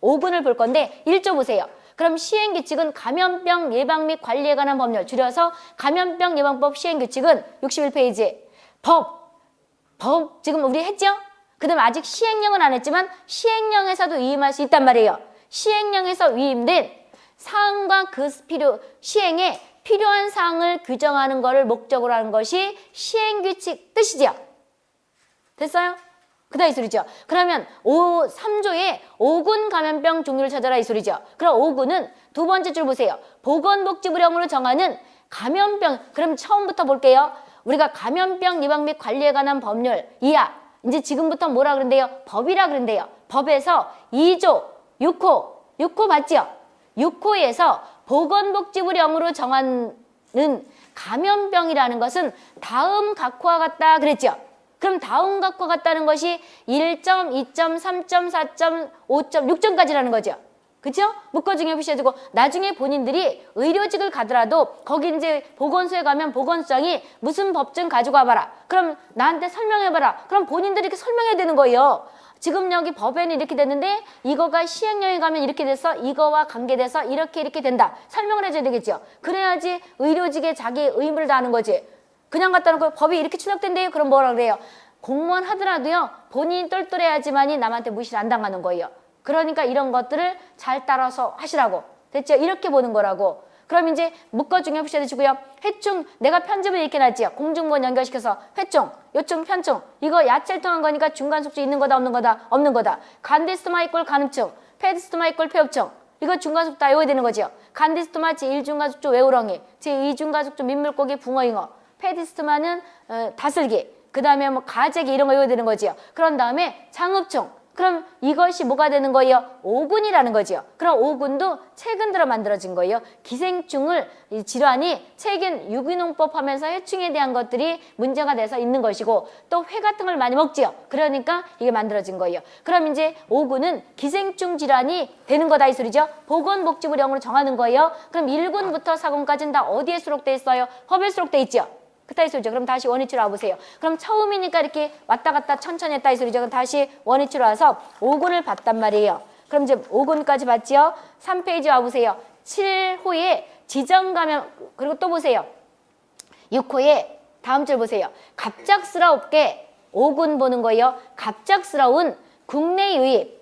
5군을 볼 건데 1조 보세요. 그럼 시행규칙은 감염병 예방 및 관리에 관한 법률, 줄여서 감염병 예방법 시행규칙은 61페이지. 법 지금 우리 했죠? 그 다음에 아직 시행령은 안 했지만 시행령에서도 위임할 수 있단 말이에요. 시행령에서 위임된 사항과 그 시행에 필요한 사항을 규정하는 것을 목적으로 하는 것이 시행규칙 뜻이죠. 됐어요? 그다 이 소리죠. 그러면 3조에 5군 감염병 종류를 찾아라 이 소리죠. 그럼 5군은 두 번째 줄 보세요. 보건복지부령으로 정하는 감염병. 그럼 처음부터 볼게요. 우리가 감염병 예방 및 관리에 관한 법률 이하. 이제 지금부터 뭐라 그런대요? 법이라 그런대요. 법에서 2조 6호 맞죠? 6호에서 보건복지부령으로 정하는 감염병이라는 것은 다음 각호와 같다 그랬죠. 그럼 다음 각호와 같다는 것이 1점, 2점, 3점, 4점, 5점, 6점까지라는 거죠. 그죠? 묶어중에 표시해주고 나중에 본인들이 의료직을 가더라도 거기 이제 보건소에 가면 보건소장이 무슨 법증 가지고 와봐라. 그럼 나한테 설명해봐라. 그럼 본인들이 이렇게 설명해야 되는 거예요. 지금 여기 법에는 이렇게 됐는데 이거가 시행령에 가면 이렇게 돼서 이거와 관계돼서 이렇게 된다. 설명을 해줘야 되겠죠. 그래야지 의료직에 자기 의무를 다하는 거지. 그냥 갖다 놓고 법이 이렇게 출력된대요. 그럼 뭐라 그래요? 공무원 하더라도요. 본인이 똘똘해야지만이 남한테 무시를 안 당하는 거예요. 그러니까 이런 것들을 잘 따라서 하시라고. 됐죠? 이렇게 보는 거라고. 그럼 이제 묶어중에 표시해주고요. 회충, 내가 편집을 이렇게 놨지요. 공중본 연결시켜서 회충, 요충, 편충. 이거 야채를 통한 거니까 중간 숙주 있는 거다 없는 거다? 없는 거다. 간디스토마 이꼴 간흡충, 페디스토마 이꼴 폐흡충. 이거 중간숙주 다 외워야 되는 거죠. 간디스토마 제1중간숙주 외우렁이, 제2중간숙주 민물고기 붕어잉어, 페디스토마는 다슬기, 그 다음에 뭐 가재기 이런 거 외워야 되는 거지요. 그런 다음에 장흡충. 그럼 이것이 뭐가 되는 거예요? 5군이라는 거지요. 그럼 5군도 최근 들어 만들어진 거예요. 기생충을 질환이 최근 유기농법 하면서 해충에 대한 것들이 문제가 돼서 있는 것이고 또 회 같은 걸 많이 먹지요. 그러니까 이게 만들어진 거예요. 그럼 이제 5군은 기생충 질환이 되는 거다 이 소리죠. 보건복지부령으로 정하는 거예요. 그럼 1군부터 4군까지는 다 어디에 수록돼 있어요? 법에 수록돼 있죠. 그따위 소리죠. 그럼 다시 원위치로 와보세요. 그럼 처음이니까 이렇게 왔다 갔다 천천히 했다 이 소리죠. 그럼 다시 원위치로 와서 5군을 봤단 말이에요. 그럼 이제 5군까지 봤지요. 3페이지 와보세요. 7호에 지정감염, 그리고 또 보세요. 6호에 다음 줄 보세요. 갑작스럽게 5군 보는 거예요. 갑작스러운 국내 유입.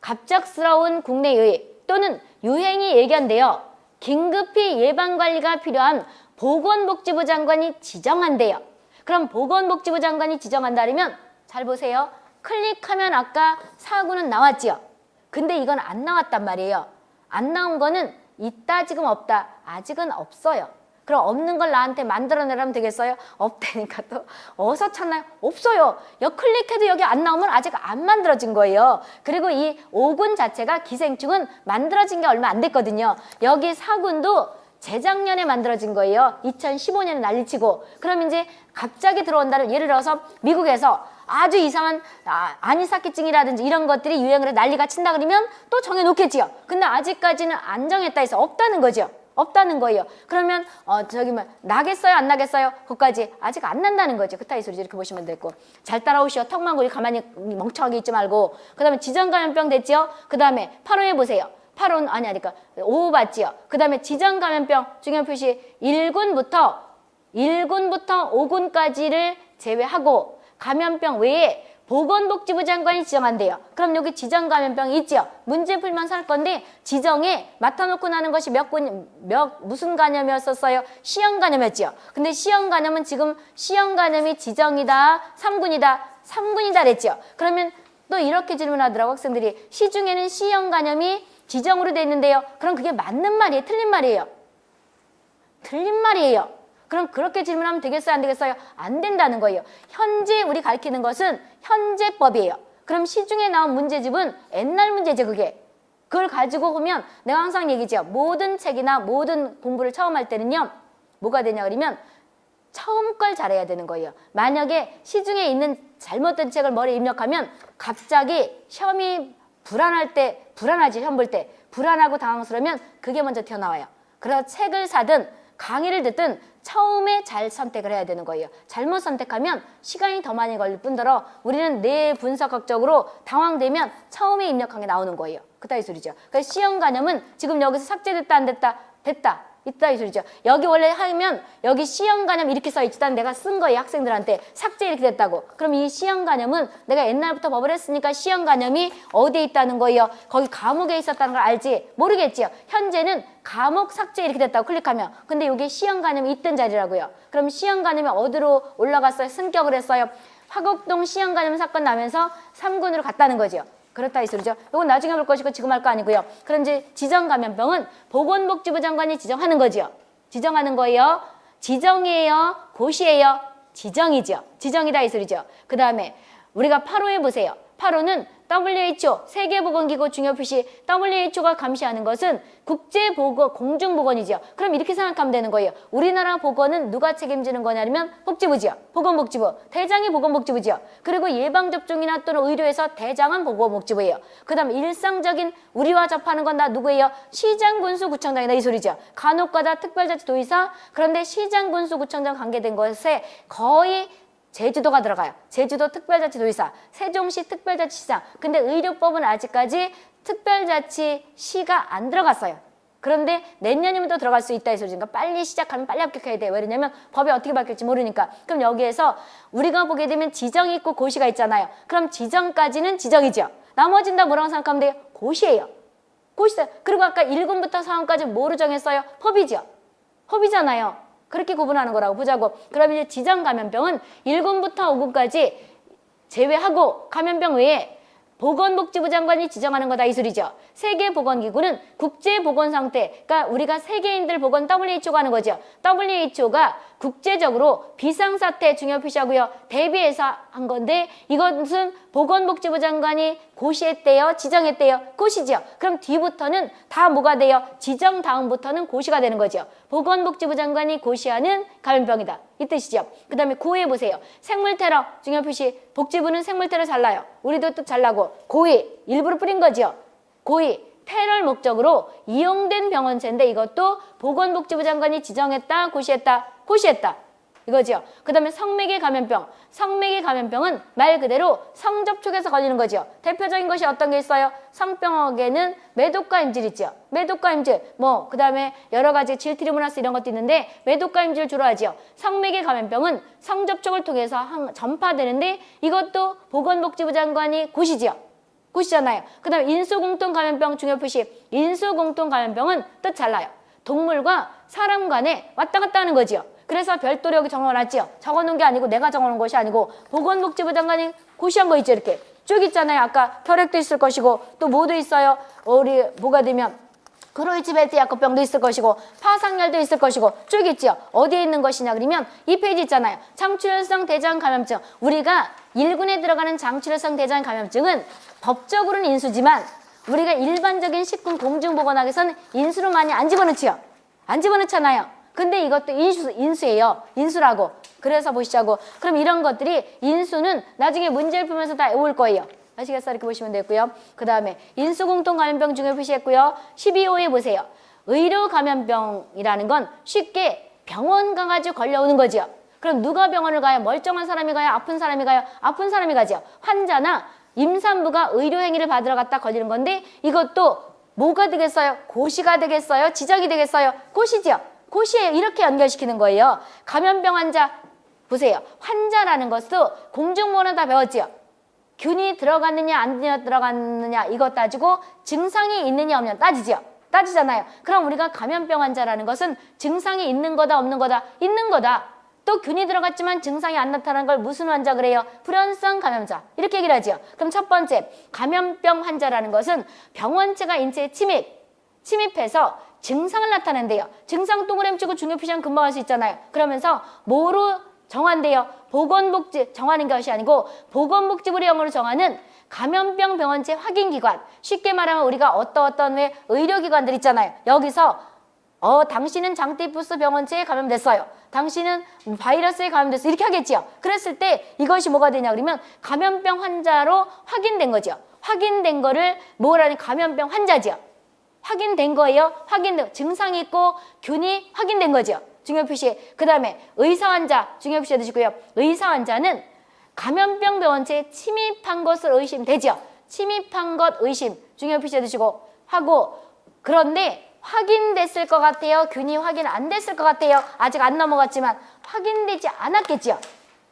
갑작스러운 국내 유입 또는 유행이 예견되어 긴급히 예방관리가 필요한 보건복지부 장관이 지정한대요. 그럼 보건복지부 장관이 지정한다면 잘 보세요. 클릭하면 아까 4구는 나왔지요. 근데 이건 안 나왔단 말이에요. 안 나온 거는 있다 지금 없다. 아직은 없어요. 그럼 없는 걸 나한테 만들어내라면 되겠어요? 없다니까 또 어디서 찾나요? 없어요. 클릭해도 여기 안 나오면 아직 안 만들어진 거예요. 그리고 이 5군 자체가 기생충은 만들어진 게 얼마 안 됐거든요. 여기 4군도 재작년에 만들어진 거예요. 2015년에 난리치고. 그럼 이제 갑자기 들어온다는, 예를 들어서 미국에서 아주 이상한 아니사키증이라든지 이런 것들이 유행을 해 난리가 친다 그러면 또 정해놓겠지요. 근데 아직까지는 안 정했다 해서 없다는 거죠. 없다는 거예요. 그러면 나겠어요 안 나겠어요? 그것까지 아직 안 난다는 거죠. 그따위 소리죠. 이렇게 보시면 되고. 잘 따라오시오. 턱만 고리 가만히 멍청하게 있지 말고. 그 다음에 지정감염병 됐지요. 그 다음에 8호에 보세요. 8호는 아니니까 5호 봤지요. 그 다음에 지정감염병 중요한 표시 1군부터 5군까지를 제외하고 감염병 외에 보건복지부 장관이 지정한대요. 그럼 여기 지정감염병이 있죠. 문제 풀면서 할 건데 지정에 맡아놓고 나는 것이 무슨 감염이었었어요? C형 감염이었죠. 근데 C형 감염은 지금 C형 감염이 지정이다, 3군이다 그랬죠. 그러면 또 이렇게 질문하더라고 학생들이. 시중에는 C형 감염이 지정으로 돼 있는데요. 그럼 그게 맞는 말이에요? 틀린 말이에요? 틀린 말이에요. 그럼 그렇게 질문하면 되겠어요? 안 되겠어요? 안 된다는 거예요. 현재 우리 가르치는 것은 현재법이에요. 그럼 시중에 나온 문제집은 옛날 문제죠, 그게. 그걸 가지고 보면 내가 항상 얘기죠. 모든 책이나 모든 공부를 처음 할 때는요. 뭐가 되냐 그러면 처음 걸 잘해야 되는 거예요. 만약에 시중에 있는 잘못된 책을 머리에 입력하면 갑자기 시험이 불안하지, 시험 볼 때. 불안하고 당황스러우면 그게 먼저 튀어나와요. 그래서 책을 사든 강의를 듣든 처음에 잘 선택을 해야 되는 거예요. 잘못 선택하면 시간이 더 많이 걸릴 뿐더러 우리는 뇌 분석학적으로 당황되면 처음에 입력한 게 나오는 거예요. 그따위 소리죠. 그래서 시험 간염은 지금 여기서 삭제됐다 안 됐다? 됐다. 있다 이 소리죠. 여기 원래 하면 여기 시험 간염 이렇게 써 있지만 내가 쓴 거예요. 학생들한테 삭제 이렇게 됐다고. 그럼 이 시험 간염은 내가 옛날부터 법을 했으니까 시험 간염이 어디에 있다는 거예요. 거기 감옥에 있었다는 걸 알지? 모르겠지요. 현재는 감옥 삭제 이렇게 됐다고 클릭하면. 근데 여기 시험 간염이 있던 자리라고요. 그럼 시험 간염이 어디로 올라갔어요? 승격을 했어요. 화곡동 시험 간염 사건 나면서 3군으로 갔다는 거죠. 그렇다 이 소리죠. 이건 나중에 볼 것이고 지금 할 거 아니고요. 그럼 이제 지정감염병은 보건복지부 장관이 지정하는 거지요. 지정하는 거예요. 지정이에요. 고시예요. 지정이죠. 지정이다 이 소리죠. 그 다음에 우리가 8호에 보세요. 8호는 WHO, 세계보건기구 중요표시 WHO가 감시하는 것은 국제보건, 공중보건이죠. 그럼 이렇게 생각하면 되는 거예요. 우리나라 보건은 누가 책임지는 거냐면 복지부지요. 보건복지부. 대장이 보건복지부지요. 그리고 예방접종이나 또는 의료에서 대장은 보건복지부예요. 그 다음 일상적인 우리와 접하는 건 다 누구예요? 시장, 군수, 구청장이다 이 소리죠. 간혹가다 특별자치도의사. 그런데 시장, 군수, 구청장 관계된 것에 거의 제주도가 들어가요. 제주도 특별자치도의사, 세종시 특별자치시장. 근데 의료법은 아직까지 특별자치시가 안 들어갔어요. 그런데 내년이면 또 들어갈 수 있다 이 소리니까 빨리 시작하면 빨리 합격해야 돼요. 왜냐면 법이 어떻게 바뀔지 모르니까. 그럼 여기에서 우리가 보게 되면 지정이 있고 고시가 있잖아요. 그럼 지정까지는 지정이죠. 나머지는 다 뭐라고 생각하면 돼요? 고시예요. 고시다. 그리고 아까 1군부터 4군까지 뭐로 정했어요? 법이죠. 법이잖아요. 그렇게 구분하는 거라고 보자고. 그러면 이제 지정감염병은 1군부터 5군까지 제외하고 감염병 외에 보건복지부 장관이 지정하는 거다 이 소리죠. 세계보건기구는 국제보건상태, 그러니까 우리가 세계인들 보건 WHO가 하는 거죠. WHO가 국제적으로 비상사태 중요 표시하고요. 대비해서 한 건데 이것은 보건복지부 장관이 고시했대요. 지정했대요. 고시죠. 그럼 뒤부터는 다 뭐가 돼요? 지정 다음부터는 고시가 되는 거죠. 보건복지부 장관이 고시하는 감염병이다. 이 뜻이죠. 그 다음에 9회 보세요. 생물테러 중요 표시. 복지부는 생물테러 잘라요. 우리도 또 잘라고. 고의 일부러 뿌린 거죠. 고의 테러를 목적으로 이용된 병원체인데 이것도 보건복지부 장관이 지정했다, 고시했다, 고시했다. 이거죠. 그 다음에 성매개 감염병. 성매개 감염병은 말 그대로 성접촉에서 걸리는 거죠. 대표적인 것이 어떤 게 있어요? 성병학에는 매독과 임질 있죠. 매독과 임질. 그 다음에 여러 가지 질트리모나스 이런 것도 있는데 매독과 임질을 주로 하죠. 성매개 감염병은 성접촉을 통해서 전파되는데 이것도 보건복지부 장관이 고시죠. 고시잖아요. 그 다음에 인수공통감염병 중요 표시. 인수공통감염병은 뜻 달라요. 동물과 사람 간에 왔다 갔다 하는 거지요. 그래서 별도로 여기 적어놨지요. 적어놓은 게 아니고 내가 적어놓은 것이 아니고 보건복지부 장관이 고시한 거 있죠. 이렇게 쭉 있잖아요. 아까 혈액도 있을 것이고 또 뭐도 있어요. 우리 뭐가 되면 그로이치 벨트 약효병도 있을 것이고 파상열도 있을 것이고 쭉 있죠. 어디에 있는 것이냐 그러면 이 페이지 있잖아요. 장출혈성 대장 감염증. 우리가 1군에 들어가는 장출혈성 대장 감염증은 법적으로는 인수지만 우리가 일반적인 식품 공중보건학에서는 인수로 많이 안 집어넣지요. 안 집어넣잖아요. 근데 이것도 인수예요. 인수라고. 그래서 보시자고. 그럼 이런 것들이 인수는 나중에 문제를 풀면서 다 외울 거예요. 아시겠어요? 이렇게 보시면 되고요. 그 다음에 인수공통감염병 중요 표시했고요. 12호에 보세요. 의료감염병이라는 건 쉽게 병원 가가지고 걸려오는 거죠. 그럼 누가 병원을 가요? 멀쩡한 사람이 가요? 아픈 사람이 가요? 아픈 사람이 가죠. 환자나 임산부가 의료행위를 받으러 갔다 걸리는 건데 이것도 뭐가 되겠어요? 고시가 되겠어요? 지정이 되겠어요? 고시죠. 고시에 이렇게 연결시키는 거예요. 감염병 환자 보세요. 환자라는 것도 공중보건은 다 배웠지요. 균이 들어갔느냐 안 들어갔느냐 이것 따지고 증상이 있느냐 없느냐 따지죠. 따지잖아요. 그럼 우리가 감염병 환자라는 것은 증상이 있는 거다 없는 거다? 있는 거다. 또 균이 들어갔지만 증상이 안 나타나는 걸 무슨 환자 그래요? 불연성 감염자. 이렇게 얘기를 하죠. 그럼 첫 번째 감염병 환자라는 것은 병원체가 인체에 침입해서 증상을 나타낸대요. 증상 동그라미 치고 중요 표시하면 금방 할 수 있잖아요. 그러면서 뭐로 정한대요? 보건복지 정하는 것이 아니고 보건복지부로 영어로 정하는 감염병 병원체 확인기관. 쉽게 말하면 우리가 어떤 왜 의료기관들 있잖아요. 여기서 당신은 장티푸스 병원체에 감염됐어요. 당신은 바이러스에 감염됐어요. 이렇게 하겠지요. 그랬을 때 이것이 뭐가 되냐 그러면 감염병 환자로 확인된 거죠. 확인된 거를 뭐라니 감염병 환자지요. 확인된 거예요. 확인된 증상이 있고 균이 확인된 거죠. 중요 표시. 그 다음에 의사 환자 중요 표시 해두시고요. 의사 환자는 감염병 병원체에 침입한 것으로 의심되죠. 침입한 것 의심 중요 표시 해두시고 하고 그런데 확인됐을 것 같아요. 균이 확인 안 됐을 것 같아요. 아직 안 넘어갔지만 확인되지 않았겠죠.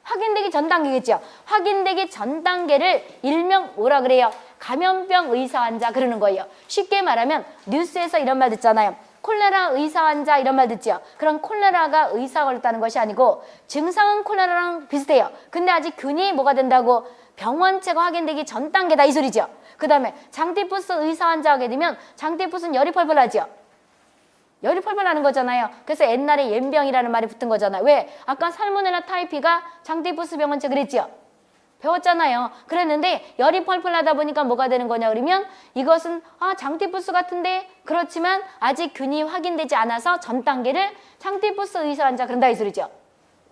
확인되기 전 단계겠죠. 확인되기 전 단계를 일명 뭐라 그래요? 감염병 의사 환자 그러는 거예요. 쉽게 말하면 뉴스에서 이런 말 듣잖아요. 콜레라 의사 환자 이런 말 듣죠. 그럼 콜레라가 의사가 걸렸다는 것이 아니고 증상은 콜레라랑 비슷해요. 근데 아직 균이 뭐가 된다고? 병원체가 확인되기 전 단계다 이 소리죠. 그 다음에 장티푸스 의사 환자 하게 되면 장티푸스는 열이 펄펄 나죠. 열이 펄펄 나는 거잖아요. 그래서 옛날에 옌병이라는 말이 붙은 거잖아요. 왜? 아까 살모넬라 타이피가 장티푸스 병원체 그랬죠. 배웠잖아요. 그랬는데 열이 펄펄 나다 보니까 뭐가 되는 거냐 그러면 이것은 장티푸스 같은데 그렇지만 아직 균이 확인되지 않아서 전 단계를 장티푸스 의사 환자 그런다 이 소리죠.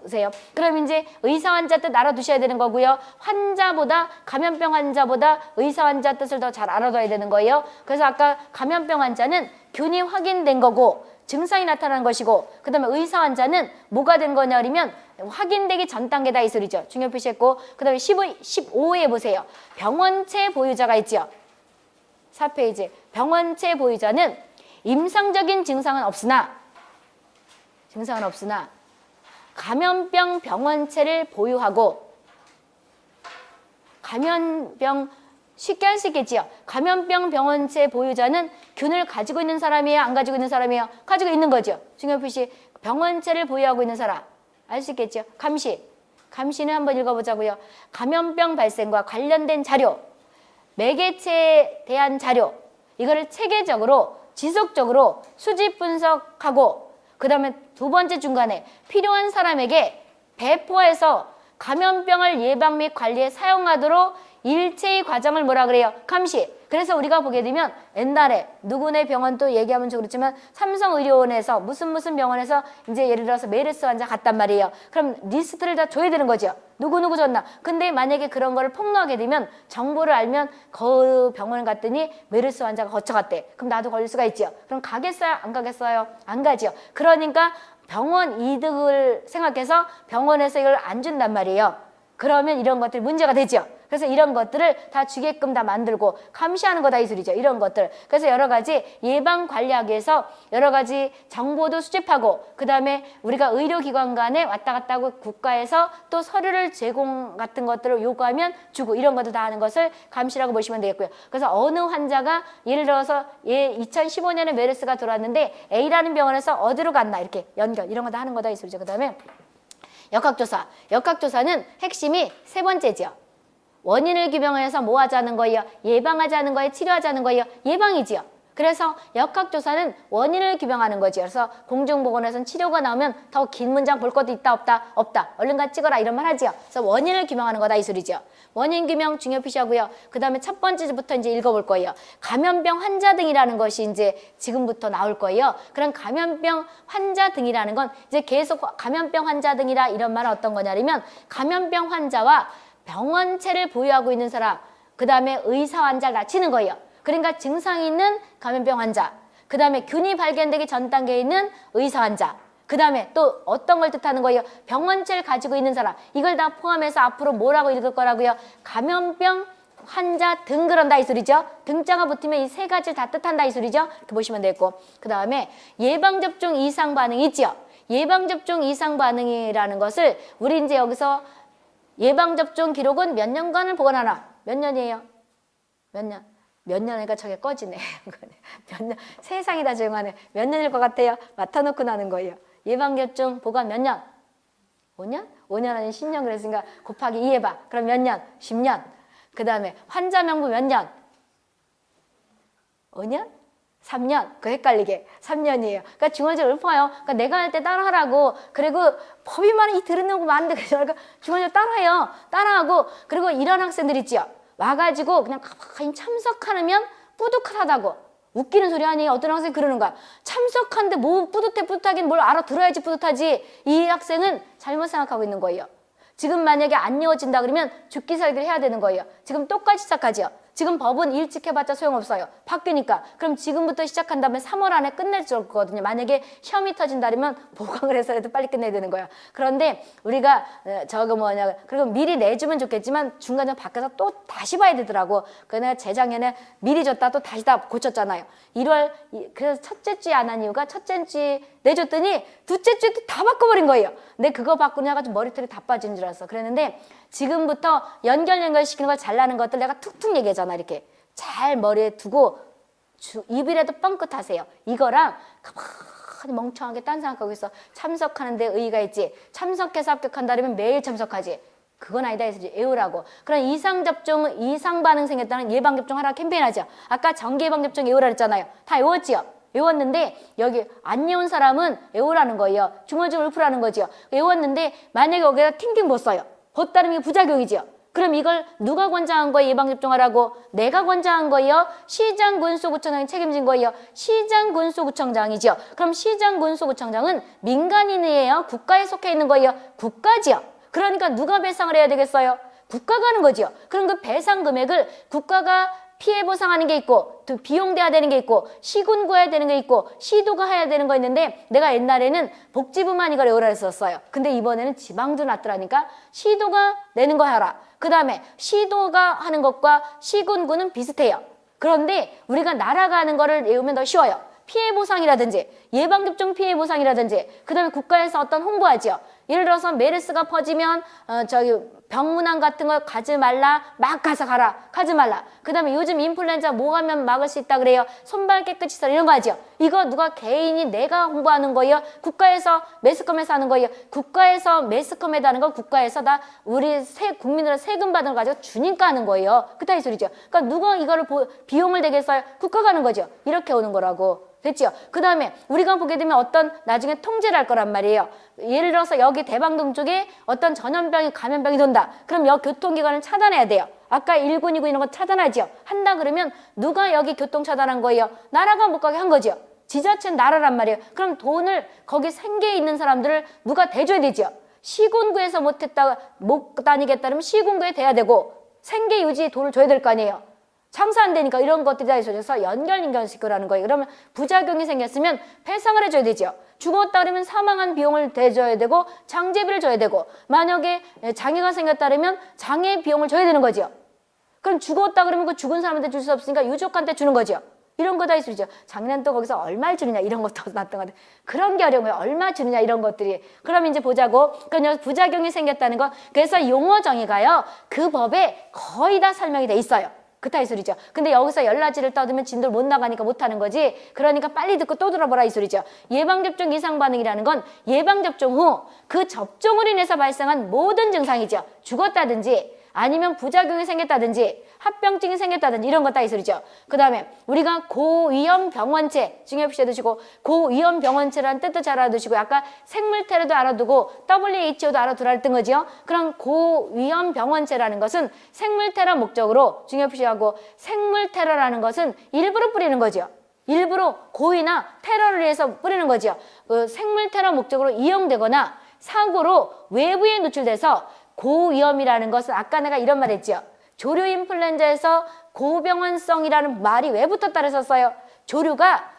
보세요. 그럼 이제 의사 환자 뜻 알아두셔야 되는 거고요. 환자보다 감염병 환자보다 의사 환자 뜻을 더 잘 알아둬야 되는 거예요. 그래서 아까 감염병 환자는 균이 확인된 거고 증상이 나타나는 것이고 그 다음에 의사 환자는 뭐가 된 거냐 그러면 확인되기 전 단계다 이 소리죠. 중요 표시했고 그 다음에 15에 보세요. 병원체 보유자가 있죠. 4페이지. 병원체 보유자는 임상적인 증상은 없으나 감염병 병원체를 보유하고 감염병 쉽게 할 수 있겠지요. 감염병 병원체 보유자는 균을 가지고 있는 사람이에요? 안 가지고 있는 사람이에요? 가지고 있는 거죠. 중요 표시 병원체를 보유하고 있는 사람. 알 수 있겠죠. 감시는 한번 읽어보자고요. 감염병 발생과 관련된 자료, 매개체에 대한 자료 이거를 체계적으로 지속적으로 수집 분석하고 그 다음에 두 번째 중간에 필요한 사람에게 배포해서 감염병을 예방 및 관리에 사용하도록 일체의 과정을 뭐라 그래요? 감시. 그래서 우리가 보게 되면 옛날에 누구네 병원 또 얘기하면 좀 그렇지만 삼성의료원에서 무슨 병원에서 이제 예를 들어서 메르스 환자 갔단 말이에요. 그럼 리스트를 다 줘야 되는 거죠. 누구 줬나. 근데 만약에 그런 거를 폭로하게 되면 정보를 알면 그 병원 갔더니 메르스 환자가 거쳐갔대. 그럼 나도 걸릴 수가 있죠. 그럼 가겠어요? 안 가겠어요? 안 가죠. 그러니까 병원 이득을 생각해서 병원에서 이걸 안 준단 말이에요. 그러면 이런 것들이 문제가 되죠. 그래서 이런 것들을 다 주게끔 다 만들고 감시하는 거다 이 소리죠. 이런 것들. 그래서 여러 가지 예방 관리하기 위해서 여러 가지 정보도 수집하고 그 다음에 우리가 의료기관 간에 왔다 갔다 하고 국가에서 또 서류를 제공 같은 것들을 요구하면 주고 이런 것도 다 하는 것을 감시라고 보시면 되겠고요. 그래서 어느 환자가 예를 들어서 2015년에 메르스가 들어왔는데 A라는 병원에서 어디로 갔나 이렇게 연결 이런 거 다 하는 거다 이 소리죠. 그 다음에 역학조사. 역학조사는 핵심이 세 번째죠. 원인을 규명해서 뭐 하자는 거예요? 예방하자는 거예요? 치료하자는 거예요? 예방이지요. 그래서 역학조사는 원인을 규명하는 거죠. 그래서 공중보건에서는 치료가 나오면 더 긴 문장 볼 것도 있다 없다? 없다. 얼른 가 찍어라 이런 말 하지요. 그래서 원인을 규명하는 거다 이 소리죠. 원인 규명 중요 표시하고요. 그 다음에 첫 번째부터 이제 읽어볼 거예요. 감염병 환자 등이라는 것이 이제 지금부터 나올 거예요. 그럼 감염병 환자 등이라는 건 이제 계속 감염병 환자 등이라 이런 말은 어떤 거냐면 감염병 환자와 병원체를 보유하고 있는 사람, 그 다음에 의사 환자를 낮추는 거예요. 그러니까 증상이 있는 감염병 환자, 그 다음에 균이 발견되기 전 단계에 있는 의사 환자, 그 다음에 또 어떤 걸 뜻하는 거예요? 병원체를 가지고 있는 사람. 이걸 다 포함해서 앞으로 뭐라고 읽을 거라고요? 감염병 환자 등 그런다 이 소리죠. 등자가 붙으면 이 세 가지를 다 뜻한다 이 소리죠. 이렇게 보시면 되고 그 다음에 예방접종 이상 반응이 있죠. 예방접종 이상 반응이라는 것을 우리 이제 여기서 예방접종 기록은 몇 년간을 보관하나? 몇 년이에요? 몇 년? 몇 년이니까 저게 꺼지네. 몇 년? 세상이 다 조용하네. 몇 년일 것 같아요? 맡아놓고 나는 거예요. 예방접종 보관 몇 년? 5년? 5년 아니 10년 그랬으니까 곱하기 2 해봐. 그럼 몇 년? 10년. 그 다음에 환자 명부 몇 년? 5년? 3년. 그 헷갈리게. 3년이에요. 그러니까 중원적으로 읊어요. 그러니까 내가 할 때 따라하라고. 그리고 법이 많이 이 들은 거 많은데 그러니까 중원적으로 따라해요. 따라하고 그리고 이런 학생들 있지요. 와가지고 그냥 가만히 참석하면 뿌듯하다고. 웃기는 소리 아니에요. 어떤 학생이 그러는 거야. 참석하는데 뭐 뿌듯하긴 뭘 알아들어야지 뿌듯하지. 이 학생은 잘못 생각하고 있는 거예요. 지금 만약에 안 이어진다 그러면 죽기 살기를 해야 되는 거예요. 지금 똑같이 시작하죠. 지금 법은 일찍 해봤자 소용없어요. 바뀌니까. 그럼 지금부터 시작한다면 3월 안에 끝낼 줄 거거든요. 만약에 시험이 터진다면 보강을 해서라도 빨리 끝내야 되는 거야. 그런데 우리가 그리고 미리 내주면 좋겠지만 중간에 바뀌어서 또 다시 봐야 되더라고. 그래서 재작년에 미리 줬다 또 다시 다 고쳤잖아요. 그래서 첫째 주에 안 한 이유가 첫째 주에 내줬더니 둘째 주에 또 다 바꿔버린 거예요. 근데 그거 바꾸냐가 좀 머리털이 다 빠진 줄 알았어. 그랬는데 지금부터 연결시키는 걸 잘나는 것들 내가 툭툭 얘기하잖아. 이렇게 잘 머리에 두고 입이라도 뻥끗하세요. 이거랑 가만히 멍청하게 딴 생각하고 있어. 참석하는데 의의가 있지. 참석해서 합격한다면 매일 참석하지. 그건 아니다 해서 애우라고. 그럼 이상 반응 생겼다는 예방접종 하라 캠페인 하죠. 아까 정기 예방접종 애우라 그랬잖아요. 다 애웠지요. 외웠는데 여기 안 외운 사람은 외우라는 거예요. 중얼중얼 읊으라는 거죠. 외웠는데 만약에 여기다 팅팅 못 써요. 못 따르면 부작용이죠. 그럼 이걸 누가 권장한 거예요? 예방접종하라고? 내가 권장한 거예요? 시장군수구청장이 책임진 거예요? 시장군수구청장이죠. 그럼 시장군수구청장은 민간인이에요? 국가에 속해 있는 거예요? 국가지요. 그러니까 누가 배상을 해야 되겠어요? 국가가 하는 거죠. 그럼 그 배상 금액을 국가가 피해 보상하는 게 있고 또 비용돼야 되는 게 있고 시군구 해야 되는 게 있고 시도가 해야 되는 거 있는데 내가 옛날에는 복지부만 이걸 외우라 했었어요. 근데 이번에는 지방도 놨더라니까 시도가 내는 거 하라. 그 다음에 시도가 하는 것과 시군구는 비슷해요. 그런데 우리가 나라가 하는 거를 외우면 더 쉬워요. 피해 보상이라든지 예방접종 피해 보상이라든지 그 다음에 국가에서 어떤 홍보하죠. 예를 들어서 메르스가 퍼지면 병문안 같은 거 가지 말라. 막 가서 가지 말라. 그 다음에 요즘 인플루엔자 뭐 하면 막을 수 있다 그래요. 손발 깨끗이 써 이런 거 하죠. 이거 누가 개인이 내가 홍보하는 거예요? 국가에서 매스컴에서 하는 거예요? 국가에서 매스컴에다 하는 거 국가에서 다 우리 국민들의 세금 받은 거 가지고 주니까 하는 거예요. 그따위 소리죠. 그러니까 누가 이거를 비용을 내겠어요? 국가가 하는 거죠. 이렇게 오는 거라고. 됐죠? 그 다음에 우리가 보게 되면 어떤 나중에 통제를 할 거란 말이에요. 예를 들어서 여기 대방동 쪽에 어떤 전염병이 감염병이 돈다. 그럼 여기 교통기관을 차단해야 돼요. 아까 1군, 2군 이런 거 차단하죠. 한다 그러면 누가 여기 교통 차단한 거예요? 나라가 못 가게 한 거죠. 지자체는 나라란 말이에요. 그럼 돈을 거기 생계에 있는 사람들을 누가 대줘야 되죠. 시군구에서 못 다니겠다 그러면 시군구에 대야 되고 생계 유지에 돈을 줘야 될 거 아니에요. 장사 안 되니까 이런 것들이 다 있어져서 연결시키라는 거예요. 그러면 부작용이 생겼으면 배상을 해줘야 되죠. 죽었다 그러면 사망한 비용을 대줘야 되고 장제비를 줘야 되고 만약에 장애가 생겼다 그러면 장애 비용을 줘야 되는 거죠. 그럼 죽었다 그러면 그 죽은 사람한테 줄 수 없으니까 유족한테 주는 거죠. 이런 거 다 있으죠. 작년 또 거기서 얼마를 주느냐 이런 것도 났던 것 같아요. 그런 게 어려운 거예요. 얼마 주느냐 이런 것들이. 그럼 이제 보자고. 그러니까 부작용이 생겼다는 거. 그래서 용어 정의가요. 그 법에 거의 다 설명이 돼 있어요. 그따위 소리죠. 근데 여기서 열라지를 떠들면 진도를 못 나가니까 못하는 거지. 그러니까 빨리 듣고 또 들어보라 이 소리죠. 예방접종 이상 반응이라는 건 예방접종 후 그 접종으로 인해서 발생한 모든 증상이죠. 죽었다든지 아니면 부작용이 생겼다든지 합병증이 생겼다든지 이런 거 따위 소리죠. 그 다음에 우리가 고위험 병원체 중요시 해두시고 고위험 병원체라는 뜻도 잘 알아두시고 아까 생물테러도 알아두고 WHO도 알아두라 했던 거죠. 그럼 고위험 병원체라는 것은 생물테러 목적으로 중요시하고 생물테러라는 것은 일부러 뿌리는 거죠. 일부러 고의나 테러를 위해서 뿌리는 거죠. 그 생물테러 목적으로 이용되거나 사고로 외부에 노출돼서 고위험이라는 것은 아까 내가 이런 말 했죠. 조류 인플루엔자에서 고병원성이라는 말이 왜 붙었다 그랬었어요? 조류가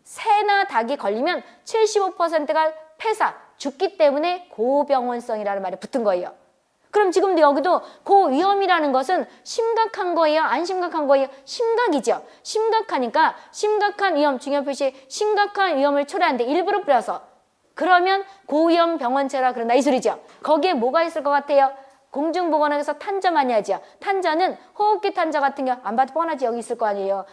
새나 닭이 걸리면 75%가 폐사, 죽기 때문에 고병원성이라는 말이 붙은 거예요. 그럼 지금도 여기도 고위험이라는 것은 심각한 거예요? 안 심각한 거예요? 심각이죠. 심각하니까 심각한 위험, 중요 표시 심각한 위험을 초래하는데 일부러 뿌려서 그러면 고위험 병원체라 그런다 이 소리죠. 거기에 뭐가 있을 것 같아요? 공중보건학에서 탄저 많이 하죠. 탄저는 호흡기 탄저 같은 경우 안 봐도 뻔하지 여기 있을 거 아니에요.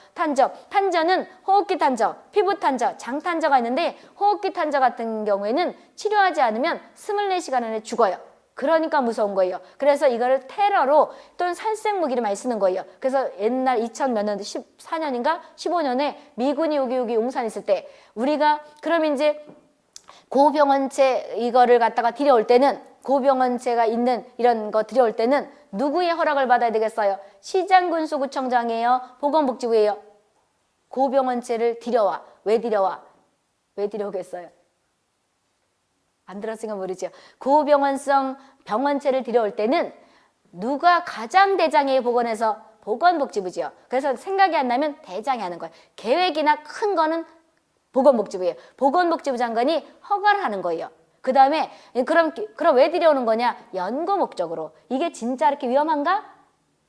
탄저는 호흡기 탄저, 피부 탄저, 장 탄저가 있는데 호흡기 탄저 같은 경우에는 치료하지 않으면 24시간 안에 죽어요. 그러니까 무서운 거예요. 그래서 이거를 테러로 또는 살생 무기를 많이 쓰는 거예요. 그래서 옛날 2000몇 년도 14년인가 15년에 미군이 여기 용산 있을 때 우리가 그럼 이제 고병원체 이거를 갖다가 들여올 때는 고병원체가 있는 이런 거 들여올 때는 누구의 허락을 받아야 되겠어요? 시장군수구청장이에요? 보건복지부예요? 고병원체를 들여와. 왜 들여와? 왜 들여오겠어요? 안 들었으니까 모르죠. 고병원성 병원체를 들여올 때는 누가 가장 대장이에요? 보건에서 보건복지부지요. 그래서 생각이 안 나면 대장이 하는 거예요. 계획이나 큰 거는 보건복지부예요. 보건복지부 장관이 허가를 하는 거예요. 그 다음에 그럼 왜 들여오는 거냐? 연구 목적으로. 이게 진짜 이렇게 위험한가?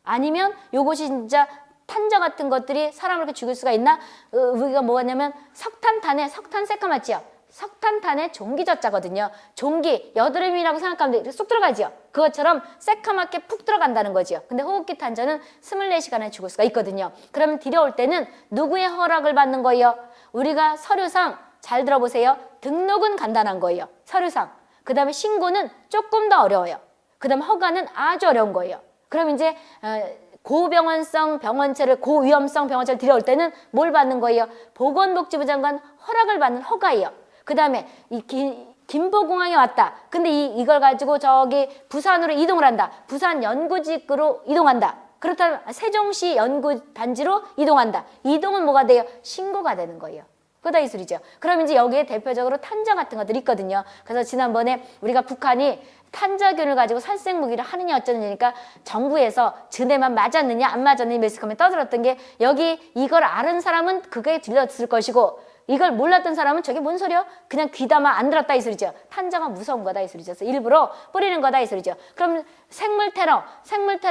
아니면 요것이 진짜 탄저 같은 것들이 사람을 이렇게 죽일 수가 있나? 우리가 뭐냐면 석탄탄에 석탄 새까맣지요. 석탄탄에 종기저자거든요. 종기, 여드름이라고 생각하면 쏙 들어가지요. 그것처럼 새까맣게 푹 들어간다는 거지요. 근데 호흡기 탄저는 24시간에 죽을 수가 있거든요. 그러면 들여올 때는 누구의 허락을 받는 거예요? 우리가 서류상 잘 들어보세요. 등록은 간단한 거예요. 서류상. 그 다음에 신고는 조금 더 어려워요. 그 다음에 허가는 아주 어려운 거예요. 그럼 이제 고병원성 병원체를 고위험성 병원체를 들여올 때는 뭘 받는 거예요? 보건복지부 장관 허락을 받는 허가예요. 그 다음에 김포공항에 왔다. 근데 이걸 가지고 저기 부산으로 이동을 한다. 부산 연구직으로 이동한다. 그렇다면 세종시 연구단지로 이동한다. 이동은 뭐가 돼요? 신고가 되는 거예요. 그다 이 소리죠. 그럼 이제 여기에 대표적으로 탄저 같은 것들이 있거든요. 그래서 지난번에 우리가 북한이 탄저균을 가지고 살생 무기를 하느냐 어쩌느냐니까 정부에서 전에만 맞았느냐 안 맞았느냐 매스컴에 떠들었던 게 여기 이걸 아는 사람은 그게 들렸을 것이고 이걸 몰랐던 사람은 저게 뭔 소리야? 그냥 귀담아 안 들었다 이 소리죠. 탄저가 무서운 거다 이 소리죠. 그래서 일부러 뿌리는 거다 이 소리죠. 그럼 생물 테러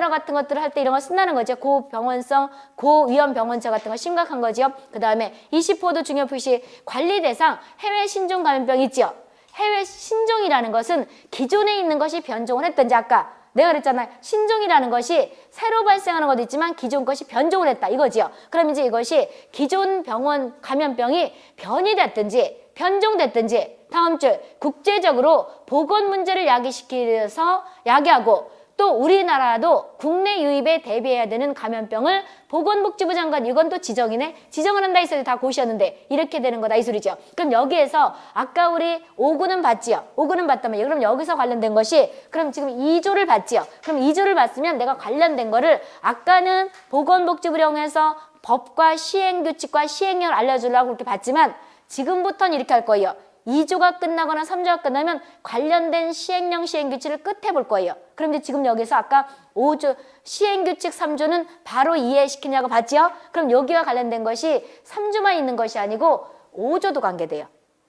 같은 것들을 할 때 이런 거 쓴다는 거죠. 고병원성, 고위험 병원체 같은 거 심각한 거죠. 그 다음에 20호도 중요 표시 관리 대상 해외 신종 감염병 있죠. 해외 신종이라는 것은 기존에 있는 것이 변종을 했든지 아까 내가 그랬잖아요. 신종이라는 것이 새로 발생하는 것도 있지만 기존 것이 변종을 했다 이거지요. 그럼 이제 이것이 기존 병원 감염병이 변이 됐든지 변종됐든지 다음 주 국제적으로 보건 문제를 야기시켜서 야기하고 또 우리나라도 국내 유입에 대비해야 되는 감염병을 보건복지부 장관 이건 또 지정이네. 지정을 한다 이 소리 다 고시였는데 이렇게 되는 거다 이 소리죠. 그럼 여기에서 아까 우리 5구는 봤지요. 5구는 봤다면 그럼 여기서 관련된 것이 그럼 지금 2조를 봤지요. 그럼 2조를 봤으면 내가 관련된 거를 아까는 보건복지부령에서 법과 시행규칙과 시행령을 알려주려고 그렇게 봤지만 지금부터는 이렇게 할 거예요. 2조가 끝나거나 3조가 끝나면 관련된 시행령 시행규칙을 끝에 볼 거예요. 그럼 이제 지금 여기서 아까 5조 시행규칙 3조는 바로 이해시키냐고 봤지요? 그럼 여기와 관련된 것이 3조만 있는 것이 아니고 5조도 관계돼요.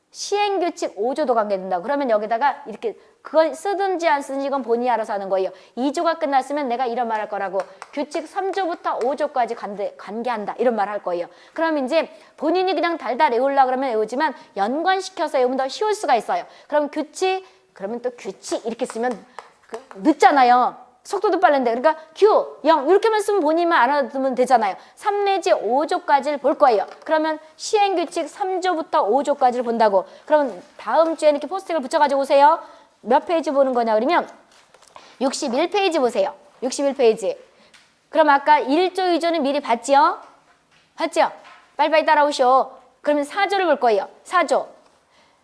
시행규칙 5조도 관계된다. 그러면 여기다가 이렇게 그걸 쓰든지 안 쓰든지 이건 본인이 알아서 하는 거예요. 2조가 끝났으면 내가 이런 말 할 거라고 규칙 3조부터 5조까지 관계한다. 이런 말 할 거예요. 그럼 이제 본인이 그냥 달달 외우려고 그러면 외우지만 연관시켜서 외우면 더 쉬울 수가 있어요. 그럼 규칙, 그러면 또 규칙 이렇게 쓰면 늦잖아요. 속도도 빠른데. 그러니까 Q, 0 이렇게만 쓰면 본인만 알아두면 되잖아요. 3 내지 5조까지를 볼 거예요. 그러면 시행규칙 3조부터 5조까지를 본다고. 그럼 다음 주에 이렇게 포스트잇을 붙여가지고 오세요. 몇 페이지 보는 거냐 그러면 61페이지 보세요. 61페이지. 그럼 아까 1조, 2조는 미리 봤지요? 봤죠? 빨리빨리 따라오시오. 그러면 4조를 볼 거예요. 4조.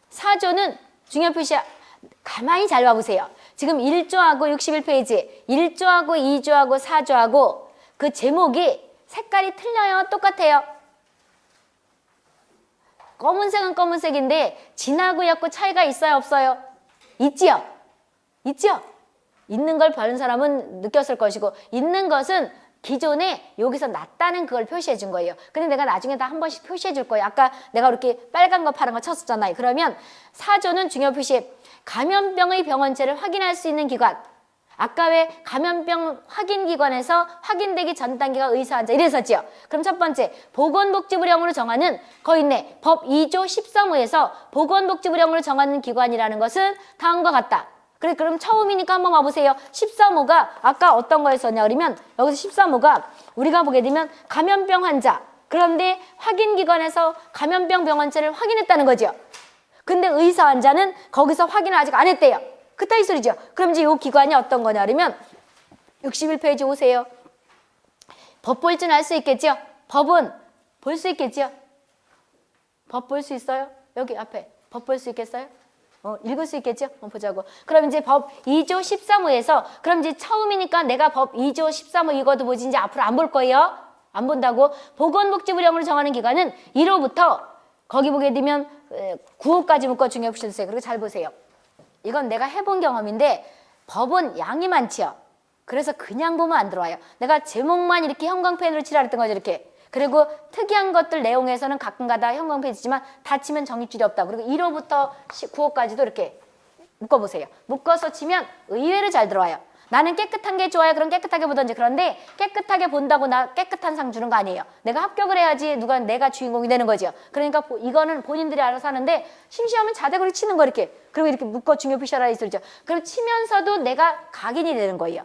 4조는 중요 표시 가만히 잘 봐보세요. 지금 1조하고 61페이지 1조하고 2조하고 4조하고 그 제목이 색깔이 틀려요? 똑같아요? 검은색은 검은색인데 진하고 옅고 차이가 있어요? 없어요? 있지요? 있죠? 있는 걸 바른 사람은 느꼈을 것이고 있는 것은 기존에 여기서 낫다는 그걸 표시해 준 거예요. 근데 내가 나중에 다 한 번씩 표시해 줄 거예요. 아까 내가 이렇게 빨간 거 파란 거 쳤었잖아요. 그러면 4조는 중요 표시 감염병의 병원체를 확인할 수 있는 기관. 아까 왜 감염병 확인기관에서 확인되기 전 단계가 의사 환자 이랬었지요. 그럼 첫 번째 보건복지부령으로 정하는 거기 있네. 법 2조 13호에서 보건복지부령으로 정하는 기관이라는 것은 다음과 같다. 그래 그럼 처음이니까 한번 와보세요. 13호가 아까 어떤 거였었냐 그러면 여기서 13호가 우리가 보게 되면 감염병 환자 그런데 확인기관에서 감염병 병원체를 확인했다는 거죠. 근데 의사 환자는 거기서 확인을 아직 안 했대요. 그따위 소리죠. 그럼 이제 이 기관이 어떤 거냐 그러면 61페이지 오세요. 법 볼 줄 알 수 있겠죠? 법은 볼 수 있겠죠? 법 볼 수 있어요? 여기 앞에 법 볼 수 있겠어요? 읽을 수 있겠죠? 보자고. 그럼 이제 법 2조 13호에서 그럼 이제 처음이니까 내가 법 2조 13호 이거도 뭐지 이제 앞으로 안 볼 거예요? 안 본다고? 보건복지부령으로 정하는 기관은 1호부터 거기 보게 되면 9호까지 묶어 중요 표시해주세요. 그리고 잘 보세요. 이건 내가 해본 경험인데 법은 양이 많지요. 그래서 그냥 보면 안 들어와요. 내가 제목만 이렇게 형광펜으로 칠하랬던 거죠, 이렇게. 그리고 특이한 것들 내용에서는 가끔가다 형광펜이지만 다 치면 정립줄이 없다. 그리고 1호부터 9호까지도 이렇게 묶어보세요. 묶어서 치면 의외로 잘 들어와요. 나는 깨끗한 게 좋아요. 그럼 깨끗하게 보던지. 그런데 깨끗하게 본다고 나 깨끗한 상 주는 거 아니에요. 내가 합격을 해야지 내가 주인공이 되는 거죠. 그러니까 이거는 본인들이 알아서 하는데 심심하면 자대고를 치는 거 이렇게. 그리고 이렇게 묶어 중요 표시하라 이 소리죠. 그럼 치면서도 내가 각인이 되는 거예요.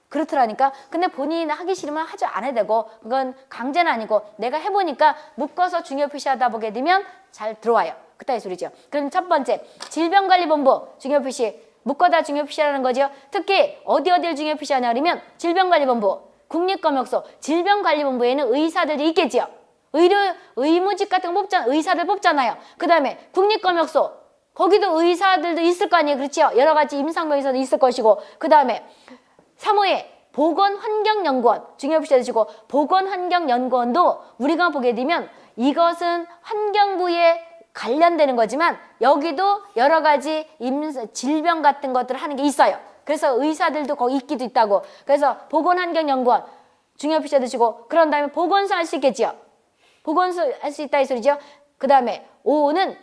그렇더라니까. 근데 본인이 하기 싫으면 하지 않아야 되고 그건 강제는 아니고 내가 해보니까 묶어서 중요 표시하다 보게 되면 잘 들어와요. 그따위 소리죠. 그럼 첫 번째 질병관리본부 중요 표시 묶어다 중요 표시하는 거죠. 특히 어디를 중요 표시하냐 그러면 질병관리본부, 국립검역소, 질병관리본부에는 의사들이 있겠지요. 의무직 같은 거 의사들 뽑잖아요. 그 다음에 국립검역소 거기도 의사들도 있을 거 아니에요. 그렇죠? 여러 가지 임상병에서도 있을 것이고 그 다음에 3호에 보건환경연구원 중요 표시해 주시고 보건환경연구원도 우리가 보게 되면 이것은 환경부에 관련되는 거지만 여기도 여러 가지 질병 같은 것들을 하는 게 있어요. 그래서 의사들도 거기 있기도 있다고. 그래서 보건환경연구원 중요 표시해 주시고 그런 다음에 보건소 할 수 있겠지요. 보건소 할 수 있다 이 소리죠. 그 다음에 5호는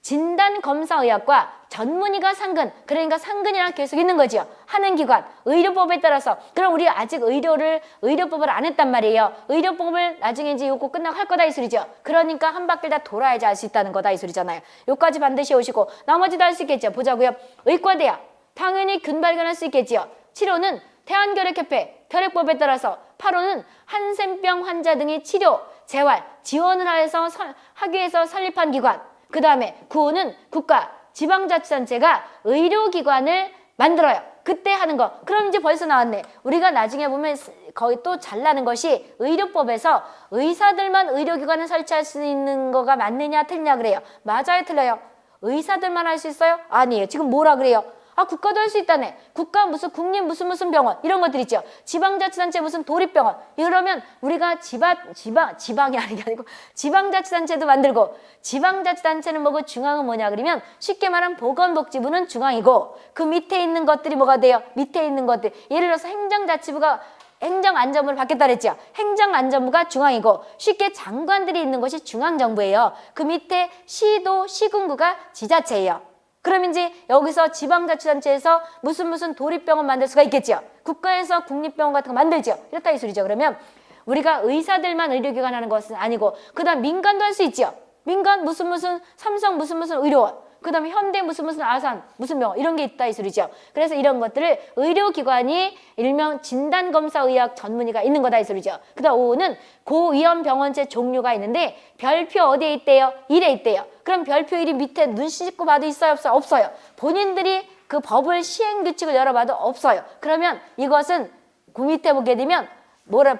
진단검사의학과 전문의가 상근, 그러니까 상근이랑 계속 있는 거지요. 하는 기관, 의료법에 따라서. 그럼 우리 아직 의료법을 안 했단 말이에요. 의료법을 나중에 이제 요거 끝나고 할 거다 이 소리죠. 그러니까 한 바퀴 다 돌아야지 알 수 있다는 거다 이 소리잖아요. 요까지 반드시 오시고 나머지도 할 수 있겠죠. 보자고요. 의과대학, 당연히 균 발견할 수 있겠지요. 7호는 대한결핵협회, 결핵법에 따라서 8호는 한센병 환자 등의 치료, 재활, 지원을 해서 하기 위해서 설립한 기관. 그 다음에 9호는 국가, 지방자치단체가 의료기관을 만들어요. 그때 하는 거. 그럼 이제 벌써 나왔네. 우리가 나중에 보면 거의 또 잘나는 것이 의료법에서 의사들만 의료기관을 설치할 수 있는 거가 맞느냐 틀리냐 그래요. 맞아요 틀려요? 의사들만 할 수 있어요? 아니에요. 지금 뭐라 그래요? 아 국가도 할 수 있다네. 국가 무슨 국립 무슨 병원 이런 것들 있죠. 지방자치단체 무슨 도립병원 이러면 우리가 지방이 아닌 게 아니고 지방자치단체도 만들고 지방자치단체는 뭐고 중앙은 뭐냐 그러면 쉽게 말하면 보건복지부는 중앙이고 그 밑에 있는 것들이 뭐가 돼요? 밑에 있는 것들 예를 들어서 행정자치부가 행정안전부를 받겠다 그랬죠. 행정안전부가 중앙이고 쉽게 장관들이 있는 것이 중앙정부예요. 그 밑에 시도 시군구가 지자체예요. 그럼 이제 여기서 지방자치단체에서 무슨 도립병원 만들 수가 있겠죠. 국가에서 국립병원 같은 거 만들죠. 이렇다 이 소리죠. 그러면 우리가 의사들만 의료기관 하는 것은 아니고 그 다음 민간도 할 수 있죠. 민간 무슨 삼성 무슨 의료원 그 다음에 현대 무슨 아산 무슨 병원 이런 게 있다 이 소리죠. 그래서 이런 것들을 의료기관이 일명 진단검사의학 전문의가 있는 거다 이 소리죠. 그 다음 5호는 고위험병원제 종류가 있는데 별표 어디에 있대요? 1에 있대요. 그럼 별표 1이 밑에 눈 씻고 봐도 있어요? 없어요? 없어요. 본인들이 그 법을 시행규칙을 열어봐도 없어요. 그러면 이것은 그 밑에 보게 되면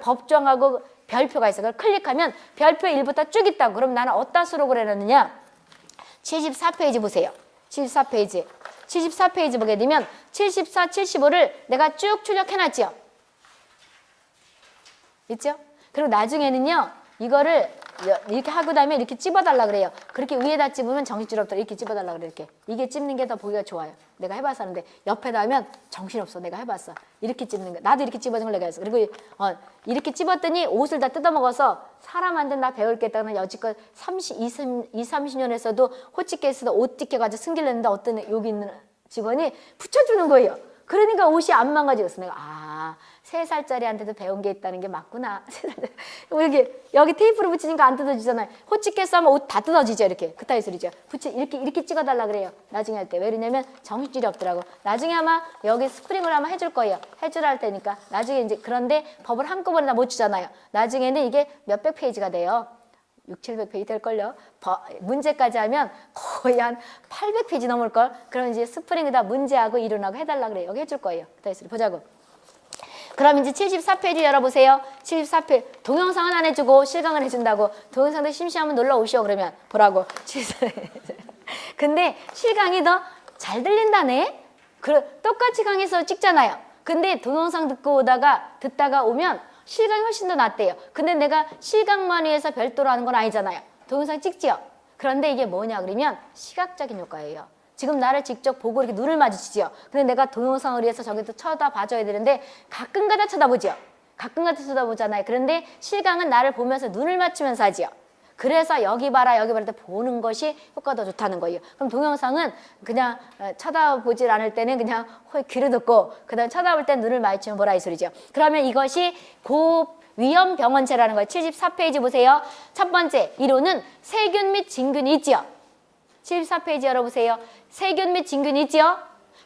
법정하고 별표가 있어요. 그걸 클릭하면 별표 1부터 쭉 있다고. 그럼 나는 어디다 수록을 해놨느냐? 74페이지 보세요. 74페이지. 74페이지 보게 되면 74, 75를 내가 쭉 출력해놨죠. 있죠? 그리고 나중에는요. 이거를 이렇게 하고 나면 이렇게 찝어달라 그래요. 그렇게 위에다 찝으면 정신줄 없다. 이렇게 찝어달라 그래. 이렇게. 이게 찝는 게 더 보기가 좋아요. 내가 해봤어 하는데 옆에다 하면 정신없어. 내가 해봤어. 이렇게 찝는 거. 나도 이렇게 찝어준 걸 내가 했어. 그리고 이렇게 찝었더니 옷을 다 뜯어먹어서 사람한테 나 배울 게 있다는 여지껏 30년 했어도 호치케에서도 옷 찢겨가지고 승질 냈는데 어떤 여기 있는 직원이 붙여주는 거예요. 그러니까 옷이 안 망가지겠어. 내가 3살짜리한테도 배운 게 있다는 게 맞구나. 여기 테이프로 붙이니까 안 뜯어지잖아요. 호치케스 하면 옷 다 뜯어지죠. 이렇게. 그따위 소리죠. 이렇게 찍어달라 그래요. 나중에 할 때. 왜 그러냐면 정신줄이 없더라고. 나중에 아마 여기 스프링을 아마 해줄 거예요. 해주라 할 테니까. 나중에 이제 그런데 법을 한꺼번에 다 못 주잖아요. 나중에는 이게 몇백 페이지가 돼요. 600~700페이지 될걸요. 문제까지 하면 거의 한 800페이지 넘을걸. 그럼 이제 스프링에다 문제하고 이론하고 해달라 그래요. 여기 해줄 거예요. 그따위 소리 보자고. 그럼 이제 74페이지 열어보세요. 74페이지. 동영상은 안 해주고 실강을 해준다고. 동영상도 심심하면 놀러 오시오. 그러면 보라고. 근데 실강이 더 잘 들린다네. 똑같이 강의서 찍잖아요. 근데 동영상 듣다가 오면 실강이 훨씬 더 낫대요. 근데 내가 실강만 위해서 별도로 하는 건 아니잖아요. 동영상 찍지요. 그런데 이게 뭐냐 그러면 시각적인 효과예요. 지금 나를 직접 보고 이렇게 눈을 마주치죠. 근데 내가 동영상을 위해서 저기도 쳐다봐줘야 되는데 가끔가다 쳐다보죠. 가끔가다 쳐다보잖아요. 그런데 실강은 나를 보면서 눈을 맞추면서 하지요. 그래서 여기 봐라 여기 봐라 보는 것이 효과가 더 좋다는 거예요. 그럼 동영상은 그냥 쳐다보질 않을 때는 그냥 귀를 듣고 그다음에 쳐다볼 때 눈을 마주치면 보라 이 소리죠. 그러면 이것이 고위험 병원체라는 거예요. 74페이지 보세요. 첫 번째 이론은 세균 및 진균이 있지요. 74페이지 열어보세요. 세균 및 진균이 있지요.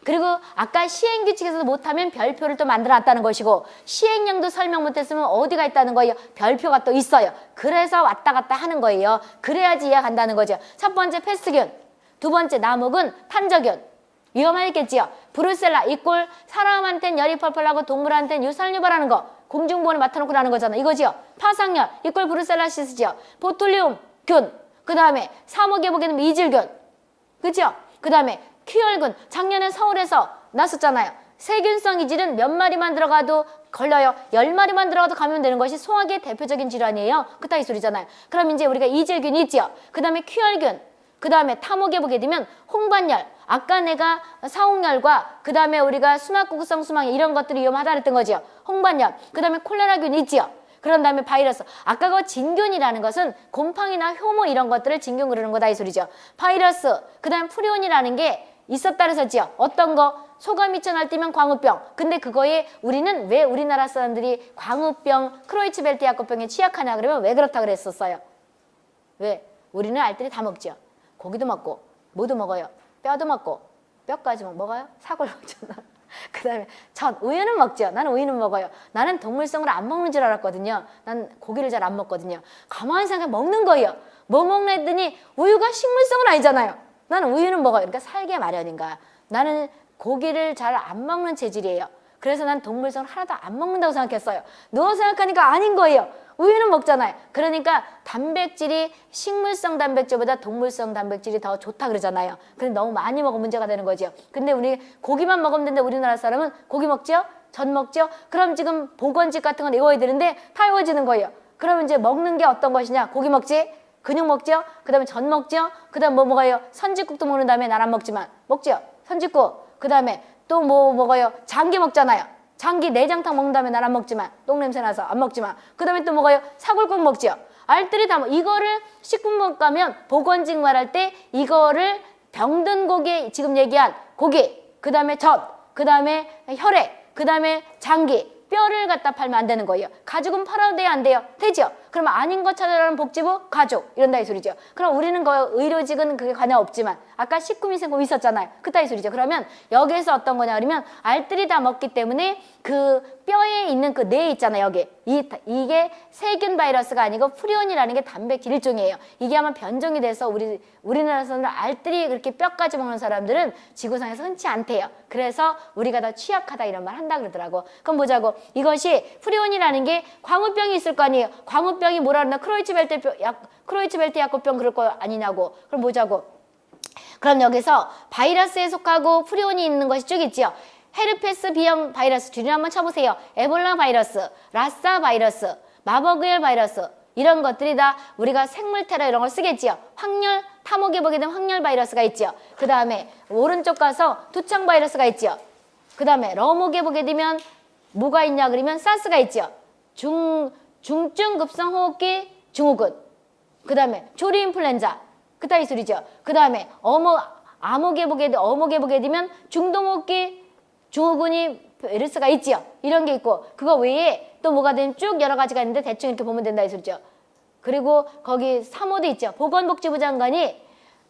그리고 아까 시행규칙에서도 못하면 별표를 또 만들어놨다는 것이고 시행령도 설명 못했으면 어디가 있다는 거예요? 별표가 또 있어요. 그래서 왔다 갔다 하는 거예요. 그래야지 이해가 간다는 거죠. 첫 번째 패스트균, 두 번째 나목은 탄저균. 위험하겠지요. 브루셀라 이꼴 사람한테는 열이 펄펄 나고 동물한테는 유살 유발하는 거. 공중보건에 맡아놓고 나는 거잖아. 이거지요. 파상열 이꼴 브루셀라시스지요. 보툴리움균. 그 다음에 사모개복에는 이질균. 그죠? 그 다음에 퀴혈균. 작년에 서울에서 났었잖아요. 세균성 이질은 몇 마리만 들어가도 걸려요. 10마리만 들어가도 감염되는 것이 소화기의 대표적인 질환이에요. 그따위 소리잖아요. 그럼 이제 우리가 이질균이 있죠. 그 다음에 퀴혈균. 그 다음에 타목에 보게 되면 홍반열. 아까 내가 사홍열과 그 다음에 우리가 수막구구성 수막염 이런 것들이 위험하다 그랬던 거죠. 홍반열. 그 다음에 콜레라균이 있지요. 그런 다음에 바이러스. 아까 그 진균이라는 것은 곰팡이나 효모 이런 것들을 진균 그러는 거다 이 소리죠. 바이러스. 그 다음에 프리온이라는 게 있었다 그랬었지요. 어떤 거? 소가 미쳐 날뛰면 광우병. 근데 그거에 우리는 왜 우리나라 사람들이 광우병, 크로이츠벨트야코병에 취약하냐 그러면 왜 그렇다 그랬었어요. 왜? 우리는 알들이 다 먹죠. 고기도 먹고 뭐도 먹어요. 뼈도 먹고 뼈까지 먹어요? 사골 먹잖아. 그 다음에 전 우유는 먹죠. 나는 우유는 먹어요. 나는 동물성을 안 먹는 줄 알았거든요. 난 고기를 잘 안 먹거든요. 가만히 생각해 먹는 거예요. 뭐 먹나 했더니 우유가 식물성은 아니잖아요. 나는 우유는 먹어요. 그러니까 살게 마련인가. 나는 고기를 잘 안 먹는 체질이에요. 그래서 난 동물성을 하나도 안 먹는다고 생각했어요. 누워 생각하니까 아닌 거예요. 우유는 먹잖아요. 그러니까 단백질이 식물성 단백질보다 동물성 단백질이 더 좋다 그러잖아요. 근데 너무 많이 먹으면 문제가 되는 거죠. 근데 우리 고기만 먹으면 되는데 우리나라 사람은 고기 먹죠? 전 먹죠? 그럼 지금 보건식 같은 건 외워야 되는데 다 외워지는 거예요. 그러면 이제 먹는 게 어떤 것이냐? 고기 먹지? 근육 먹죠? 그 다음에 전 먹죠? 그 다음 뭐 먹어요? 선짓국도 먹는 다음에 난 안 먹지만 먹죠? 선짓국. 그 다음에 또 뭐 먹어요? 장기 먹잖아요. 장기 내장탕 먹는 다음에 난 안 먹지만 똥냄새 나서 안 먹지만 그 다음에 또 먹어요? 사골국 먹죠? 알뜰히 다 이거를 식품법 가면 보건직 말할 때 이거를 병든 고기 지금 얘기한 고기 그 다음에 젖 그 다음에 혈액 그 다음에 장기 뼈를 갖다 팔면 안 되는 거예요. 가죽은 팔아도 돼요? 안 돼요? 되죠? 그러면 아닌 거 찾아라는 복지부 가족 이런다 이 소리죠. 그럼 우리는 의료직은 그게 관여 없지만 아까 식구민생법 있었잖아요. 그따 이 소리죠. 그러면 여기에서 어떤 거냐 그러면 알뜰히 다 먹기 때문에 그 뼈에 있는 그 뇌 있잖아요. 여기 이게 세균 바이러스가 아니고 프리온이라는 게 단백질 일종이에요. 이게 아마 변종이 돼서 우리나라 사람들 알뜰히 그렇게 뼈까지 먹는 사람들은 지구상에서 흔치 않대요. 그래서 우리가 더 취약하다 이런 말 한다 그러더라고. 그럼 보자고. 이것이 프리온이라는 게 광우병이 있을 거 아니에요. 광우병이 뭐라 그러나 크로이츠벨트야코병 그럴 거 아니냐고. 그럼 보자고. 그럼 여기서 바이러스에 속하고 프리온이 있는 것이 쭉 있지요. 헤르페스 B형 바이러스 줄을 한번 쳐보세요. 에볼라 바이러스, 라사 바이러스, 마버그엘 바이러스 이런 것들이 다 우리가 생물 테러 이런 걸 쓰겠지요. 확열, 타목에 보게 되면 확열 바이러스가 있지요. 그 다음에 오른쪽 가서 두창 바이러스가 있지요. 그 다음에 러목에 보게 되면 뭐가 있냐 그러면 사스가 있지요. 중증 급성 호흡기 증후군. 그 다음에 조리 인플루엔자. 그따위 소리죠. 그 다음에 어목에 보게 되면 중동호흡기 증후군이 바이러스가 있지요. 이런 게 있고 그거 외에 또 뭐가 되면 쭉 여러 가지가 있는데 대충 이렇게 보면 된다 이 소리죠. 그리고 거기 3호도 있죠. 보건복지부 장관이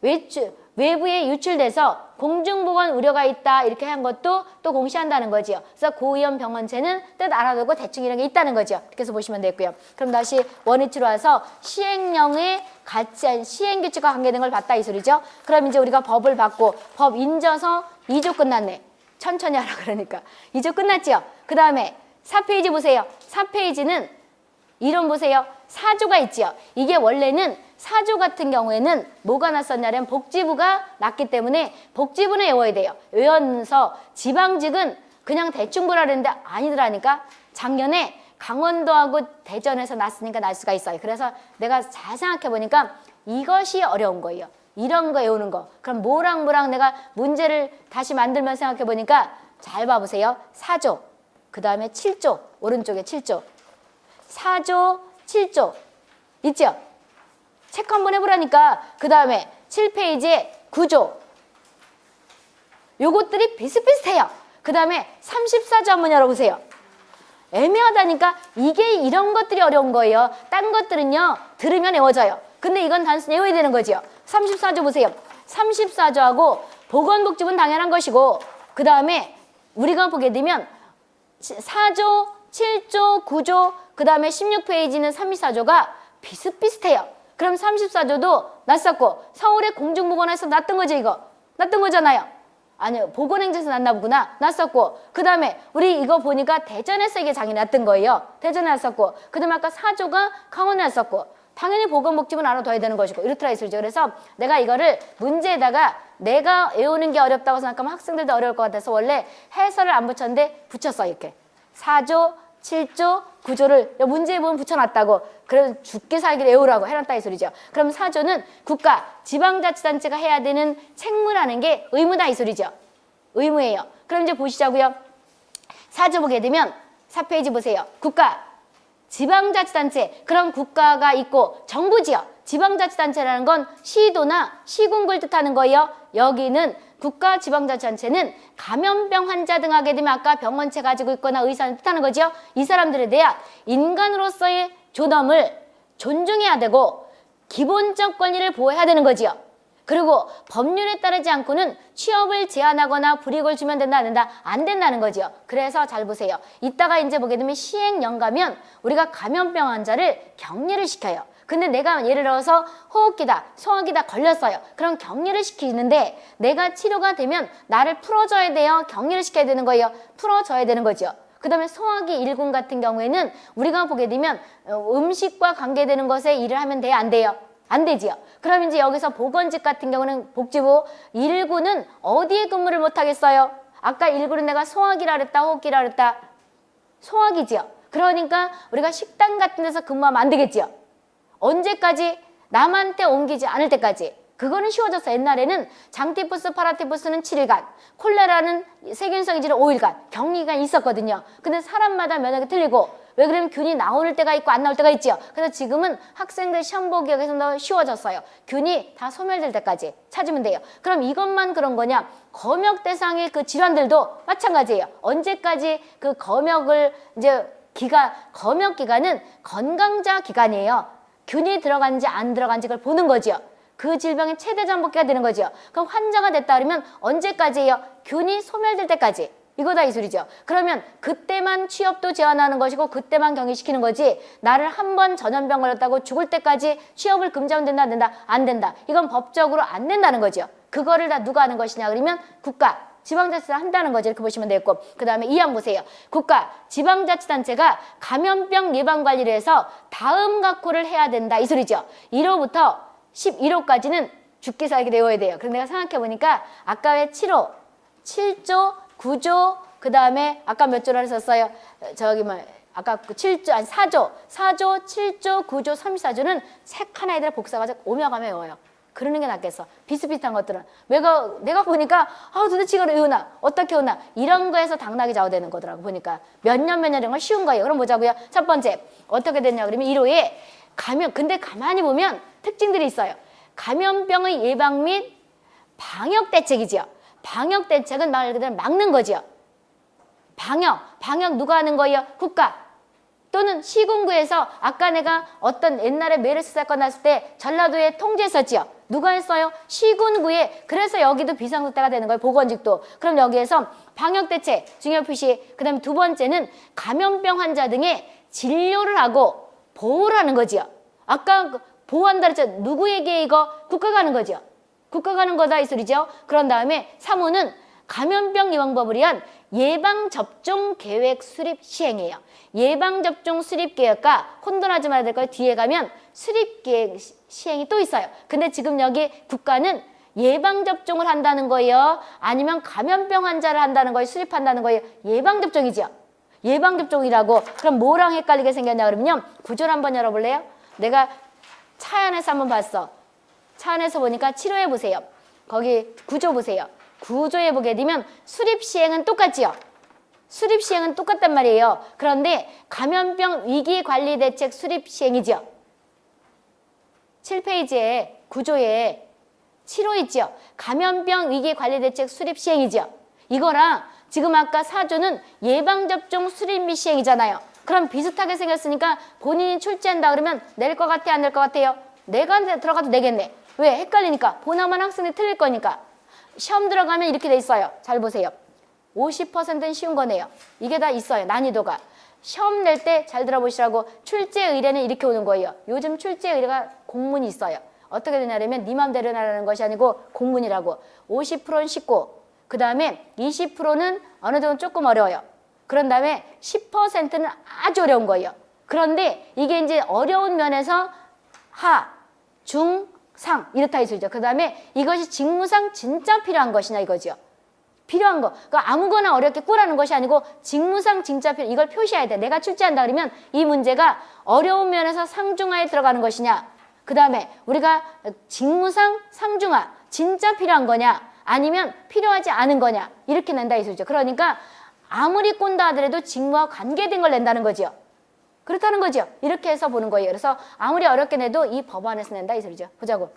외부에 유출돼서 공중보건 우려가 있다 이렇게 한 것도 또 공시한다는 거지요. 그래서 고위험 병원체는 뜻 알아두고 대충 이런 게 있다는 거죠. 이렇게 해서 보시면 되고요. 그럼 다시 원위치로 와서 시행령에 같이 시행규칙과 관계된 걸 봤다 이 소리죠. 그럼 이제 우리가 법을 받고 법 인져서 2조 끝났네. 천천히 하라 그러니까. 2조 끝났지요. 그 다음에 4페이지 보세요. 4페이지는 이론 보세요. 4조가 있지요. 이게 원래는 4조 같은 경우에는 뭐가 났었냐면 복지부가 났기 때문에 복지부는 외워야 돼요. 외워서 지방직은 그냥 대충 보라 그랬는데 아니더라니까. 작년에 강원도하고 대전에서 났으니까 날 수가 있어요. 그래서 내가 잘 생각해 보니까 이것이 어려운 거예요. 이런 거 외우는 거. 그럼 뭐랑 내가 문제를 다시 만들면 생각해 보니까 잘 봐보세요. 4조, 그 다음에 7조, 오른쪽에 7조. 4조, 7조. 있죠? 체크 한번 해보라니까. 그 다음에 7페이지에 9조. 요것들이 비슷비슷해요. 그 다음에 34조 한번 열어보세요. 애매하다니까. 이게 이런 것들이 어려운 거예요. 딴 것들은요 들으면 외워져요. 근데 이건 단순히 외워야 되는 거죠. 34조 보세요. 34조하고 보건복지부는 당연한 것이고, 그 다음에 우리가 보게 되면 4조, 7조, 9조, 그 다음에 16페이지는 34조가 비슷비슷해요. 그럼 34조도 낯섰고, 서울의 공중보건에서 났던 거죠. 이거 났던 거잖아요. 아니요, 보건행정에서 났나 보구나. 났었고, 그 다음에 우리 이거 보니까 대전에서 이게 장이 났던 거예요. 대전에 났었고, 그 다음에 아까 4조가 강원에 났었고, 당연히 보건복지부는 알아둬야 되는 것이고, 이렇더라 이소리죠. 그래서 내가 이거를 문제에다가 내가 외우는 게 어렵다고 생각하면 학생들도 어려울 것 같아서 원래 해설을 안 붙였는데 붙였어. 이렇게 4조, 7조, 9조를 문제에 보면 붙여놨다고. 그래서 죽기 살기를 외우라고 해놨다 이 소리죠. 그럼 4조는 국가, 지방자치단체가 해야 되는 책무라는 게 의무다 이 소리죠. 의무예요. 그럼 이제 보시자고요. 4조 보게 되면 4페이지 보세요. 국가, 지방자치단체. 그럼 국가가 있고 정부지요. 지방자치단체라는 건 시도나 시군구를 뜻하는 거예요. 여기는 국가 지방자치단체는 감염병 환자 등 하게 되면 아까 병원체 가지고 있거나 의사를 뜻하는 거죠. 이 사람들에 대한 인간으로서의 존엄을 존중해야 되고 기본적 권리를 보호해야 되는 거지요. 그리고 법률에 따르지 않고는 취업을 제한하거나 불이익을 주면 된다, 안 된다? 안 된다는 거지요. 그래서 잘 보세요. 이따가 이제 보게 되면 시행령 가면 우리가 감염병 환자를 격리를 시켜요. 근데 내가 예를 들어서 호흡기다, 소화기다 걸렸어요. 그럼 격리를 시키는데 내가 치료가 되면 나를 풀어줘야 돼요? 격리를 시켜야 되는 거예요? 풀어줘야 되는 거죠. 그 다음에 소화기 1군 같은 경우에는 우리가 보게 되면 음식과 관계되는 것에 일을 하면 돼요? 안 돼요? 안 되지요. 그럼 이제 여기서 보건직 같은 경우는 복지부 1군은 어디에 근무를 못 하겠어요? 아까 1군은 내가 소화기라 그랬다, 호흡기라 그랬다. 소화기지요. 그러니까 우리가 식당 같은 데서 근무하면 안 되겠지요. 언제까지? 남한테 옮기지 않을 때까지. 그거는 쉬워졌어. 옛날에는 장티푸스, 파라티푸스는 7일간, 콜레라는 세균성이지는 5일간 격리가 있었거든요. 근데 사람마다 면역이 틀리고, 왜 그러면 균이 나올 때가 있고 안 나올 때가 있죠. 그래서 지금은 학생들 시험 보기가 더 쉬워졌어요. 균이 다 소멸될 때까지 찾으면 돼요. 그럼 이것만 그런 거냐? 검역 대상의 그 질환들도 마찬가지예요. 언제까지 그 검역을 검역 기간은 건강자 기간이에요. 균이 들어간지 안 들어간지 그걸 보는 거죠. 그 질병의 최대 잠복기가 되는 거죠. 그럼 환자가 됐다 그러면 언제까지예요? 균이 소멸될 때까지. 이거다 이 소리죠. 그러면 그때만 취업도 제한하는 것이고 그때만 격리시키는 거지, 나를 한 번 전염병 걸렸다고 죽을 때까지 취업을 금지하면 된다, 안 된다? 안 된다. 이건 법적으로 안 된다는 거죠. 그거를 다 누가 하는 것이냐 그러면 국가, 지방자치단체가 한다는 거죠. 이렇게 보시면 되겠고, 그 다음에 2항 보세요. 국가, 지방자치단체가 감염병 예방관리를 해서 다음 각호를 해야 된다 이 소리죠. 1호부터 11호까지는 죽기 살기 외워야 돼요. 그래서 내가 생각해보니까 아까 왜 7호, 7조, 9조, 그 다음에 아까 몇 조를 했었어요? 아까 7조, 아니 4조, 7조, 9조, 34조는 색 하나에다가 복사가지고 오며 가며 외워요. 그러는 게 낫겠어. 비슷비슷한 것들은. 내가 보니까 도대체 이걸 외우나? 어떻게 외우나? 이런 거에서 당락이 좌우되는 거더라고 보니까. 몇 년 이런 건 쉬운 거예요. 그럼 보자고요. 첫 번째, 어떻게 됐냐 그러면 1호에 근데 가만히 보면 특징들이 있어요. 감염병의 예방 및 방역 대책이지요. 방역 대책은 말 그대로 막는 거지요. 방역 누가 하는 거예요? 국가 또는 시군구에서. 아까 내가 어떤 옛날에 메르스 사건 났을 때 전라도에 통제했었지요. 누가 했어요? 시군구에. 그래서 여기도 비상사태가 되는 거예요. 보건직도. 그럼 여기에서 방역 대책 중요 표시. 그 다음에 두 번째는 감염병 환자 등의 진료를 하고 보호를 하는 거지요. 아까 보호한다 그랬죠. 누구에게 이거? 국가가 하는 거죠. 국가가 하는 거다 이 소리죠. 그런 다음에 3호는 감염병 예방법을 위한 예방접종 계획 수립 시행이에요. 예방접종 수립 계획과 혼돈하지 말아야 될 거예요. 뒤에 가면 수립 계획 시행이 또 있어요. 근데 지금 여기 국가는 예방접종을 한다는 거예요? 아니면 감염병 환자를 한다는 거예요? 수립한다는 거예요? 예방접종이죠. 예방접종이라고. 그럼 뭐랑 헷갈리게 생겼냐 그러면요. 구조를 한번 열어볼래요? 내가 차 안에서 한번 봤어. 차 안에서 보니까 치료해 보세요. 거기 구조 보세요. 구조해 보게 되면 수립 시행은 똑같지요. 수립 시행은 똑같단 말이에요. 그런데 감염병 위기관리대책 수립 시행이지요. 7페이지에 구조에 치료 있지요. 감염병 위기관리대책 수립 시행이지요. 이거랑 지금 아까 4조는 예방접종 수립 및 시행이잖아요. 그럼 비슷하게 생겼으니까 본인이 출제한다 그러면 낼 것 같아, 안 낼 것 같아요? 내가 들어가도 내겠네. 왜? 헷갈리니까. 보나마나 학생이 틀릴 거니까. 시험 들어가면 이렇게 돼 있어요. 잘 보세요. 50%는 쉬운 거네요. 이게 다 있어요. 난이도가. 시험 낼 때 잘 들어보시라고 출제 의뢰는 이렇게 오는 거예요. 요즘 출제 의뢰가 공문이 있어요. 어떻게 되냐면 네 맘대로 나라는 것이 아니고 공문이라고. 50%는 쉽고 그 다음에 20%는 어느 정도 조금 어려워요. 그런 다음에 10%는 아주 어려운 거예요. 그런데 이게 이제 어려운 면에서 하, 중, 상 이렇다 해서죠. 그 다음에 이것이 직무상 진짜 필요한 것이냐 이거죠. 필요한 거. 그러니까 아무거나 어렵게 꾸라는 것이 아니고 직무상 진짜 필요. 이걸 표시해야 돼. 내가 출제한다 그러면 이 문제가 어려운 면에서 상중하에 들어가는 것이냐. 그 다음에 우리가 직무상 상중하 진짜 필요한 거냐 아니면 필요하지 않은 거냐 이렇게 낸다 이 소리죠. 그러니까 아무리 꼰다 하더라도 직무와 관계된 걸 낸다는 거죠. 그렇다는 거죠. 이렇게 해서 보는 거예요. 그래서 아무리 어렵게 내도 이 법안에서 낸다 이 소리죠. 보자고.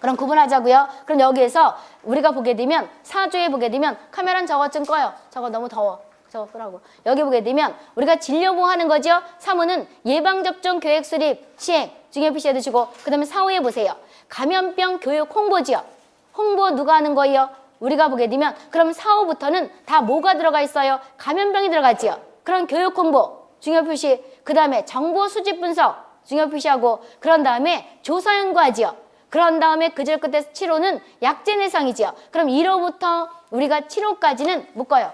그럼 구분하자고요. 그럼 여기에서 우리가 보게 되면 4조에 보게 되면 카메라는 저거 좀 꺼요. 저거 너무 더워. 저거 끄라고. 여기 보게 되면 우리가 진료보호하는 거죠. 3호는 예방접종 계획 수립 시행 중요 표시해 두시고 그 다음에 4호에 보세요. 감염병 교육 홍보지요. 홍보 누가 하는 거예요? 우리가 보게 되면 그럼 4호부터는 다 뭐가 들어가 있어요? 감염병이 들어가지요. 그럼 교육 홍보 중요 표시 그 다음에 정보 수집 분석 중요 표시하고 그런 다음에 조사 연구하지요. 그런 다음에 그 절 끝에 7호는 약제 내상이지요. 그럼 1호부터 우리가 7호까지는 묶어요.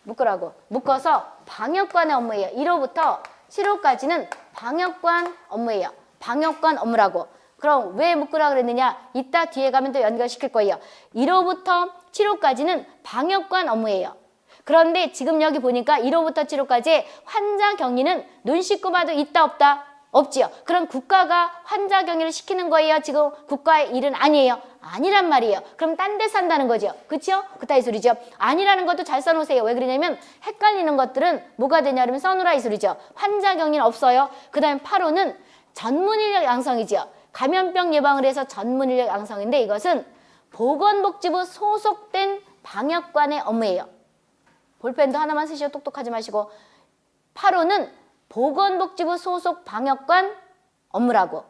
묶으라고. 묶어서 방역관의 업무예요. 1호부터 7호까지는 방역관 업무예요. 방역관 업무라고. 그럼 왜 묶으라 그랬느냐? 이따 뒤에 가면 또 연결시킬 거예요. 1호부터 7호까지는 방역관 업무예요. 그런데 지금 여기 보니까 1호부터 7호까지 환자 격리는 눈 씻고 봐도 있다 없다? 없지요. 그럼 국가가 환자 격리를 시키는 거예요? 지금 국가의 일은 아니에요? 아니란 말이에요. 그럼 딴 데 산다는 거죠. 그쵸? 그따 이 소리죠. 아니라는 것도 잘 써놓으세요. 왜 그러냐면 헷갈리는 것들은 뭐가 되냐 그러면 써놓으라 이 소리죠. 환자 격리는 없어요. 그 다음에 8호는 전문인력 양성이지요. 감염병 예방을 해서 전문인력 양성인데 이것은 보건복지부 소속된 방역관의 업무예요. 볼펜도 하나만 쓰시고 똑똑하지 마시고 8호는 보건복지부 소속 방역관 업무라고.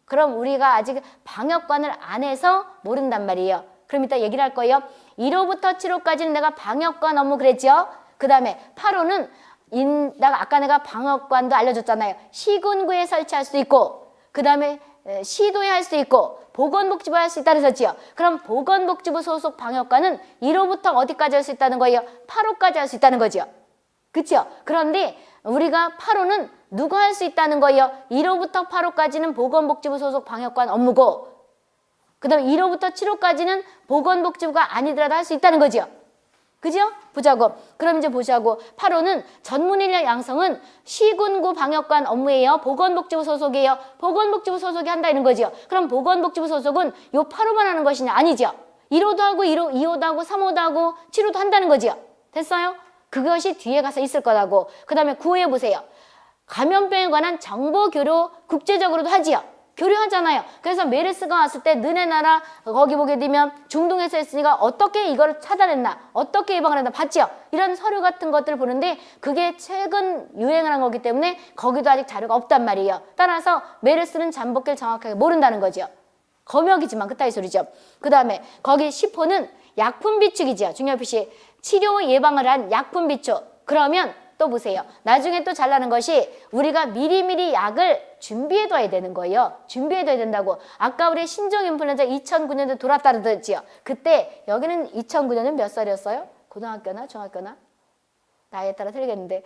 그럼 우리가 아직 방역관을 안 해서 모른단 말이에요. 그럼 이따 얘기를 할 거예요. 1호부터 7호까지는 내가 방역관 업무 그랬죠. 그 다음에 8호는 아까 내가 방역관도 알려줬잖아요. 시군구에 설치할 수 있고 그 다음에 시도에 할 수 있고 보건복지부에 할 수 있다 그랬었지요. 그럼 보건복지부 소속 방역관은 1호부터 어디까지 할 수 있다는 거예요? 8호까지 할 수 있다는 거죠. 그렇죠? 그런데 우리가 8호는 누가 할 수 있다는 거예요? 1호부터 8호까지는 보건복지부 소속 방역관 업무고 그 다음에 1호부터 7호까지는 보건복지부가 아니더라도 할 수 있다는 거죠. 그죠? 보자고. 그럼 이제 보자고. 8호는 전문인력 양성은 시군구 방역관 업무예요. 보건복지부 소속이에요. 보건복지부 소속이 한다는 거죠. 그럼 보건복지부 소속은 요 8호만 하는 것이냐? 아니죠. 1호도 하고 2호도 하고 3호도 하고 7호도 한다는 거죠. 됐어요? 그것이 뒤에 가서 있을 거라고. 그 다음에 9호에 보세요. 감염병에 관한 정보 교류 국제적으로도 하지요. 교류하잖아요. 그래서 메르스가 왔을 때 너네 나라 거기 보게 되면 중동에서 했으니까 어떻게 이걸 차단했나 어떻게 예방을 했나 봤지요. 이런 서류 같은 것들을 보는데 그게 최근 유행을 한 거기 때문에 거기도 아직 자료가 없단 말이에요. 따라서 메르스는 잠복기를 정확하게 모른다는 거죠. 검역이지만 그따위 소리죠. 그 다음에 거기 10호는 약품 비축이지요. 중요 표시 치료 예방을 한 약품 비축. 그러면 또 보세요. 나중에 또 잘나는 것이 우리가 미리미리 약을 준비해둬야 되는 거예요. 준비해둬야 된다고. 아까 우리 신종 인플루엔자 2009년도에 돌았다 그랬지요. 그때 여기는 2009년은 몇 살이었어요? 고등학교나 중학교나? 나이에 따라 틀리겠는데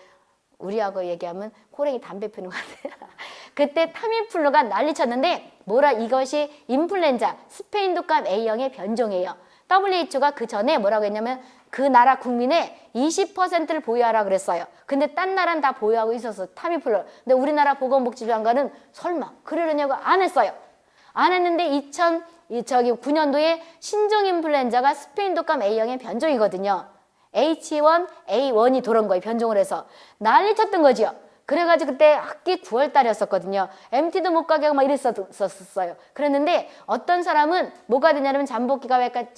우리하고 얘기하면 호랭이 담배 피는 것 같아요. 그때 타미플루가 난리쳤는데 뭐라 이것이 인플루엔자 스페인 독감 A형의 변종이에요. WHO가 그 전에 뭐라고 했냐면 그 나라 국민의 20%를 보유하라 그랬어요. 근데 딴 나라는 다 보유하고 있었어. 타미플루. 근데 우리나라 보건복지부 장관은 설마 그러려냐고 안 했어요. 안 했는데 2009년도에 신종 인플루엔자가 스페인 독감 A형의 변종이거든요. H1A1이 돌아온 거예요. 변종을 해서. 난리 쳤던 거죠. 그래가지고 그때 학기 9월 달이었었거든요. MT도 못 가게 하고 막 이랬었어요. 그랬는데 어떤 사람은 뭐가 되냐면 잠복기가 약간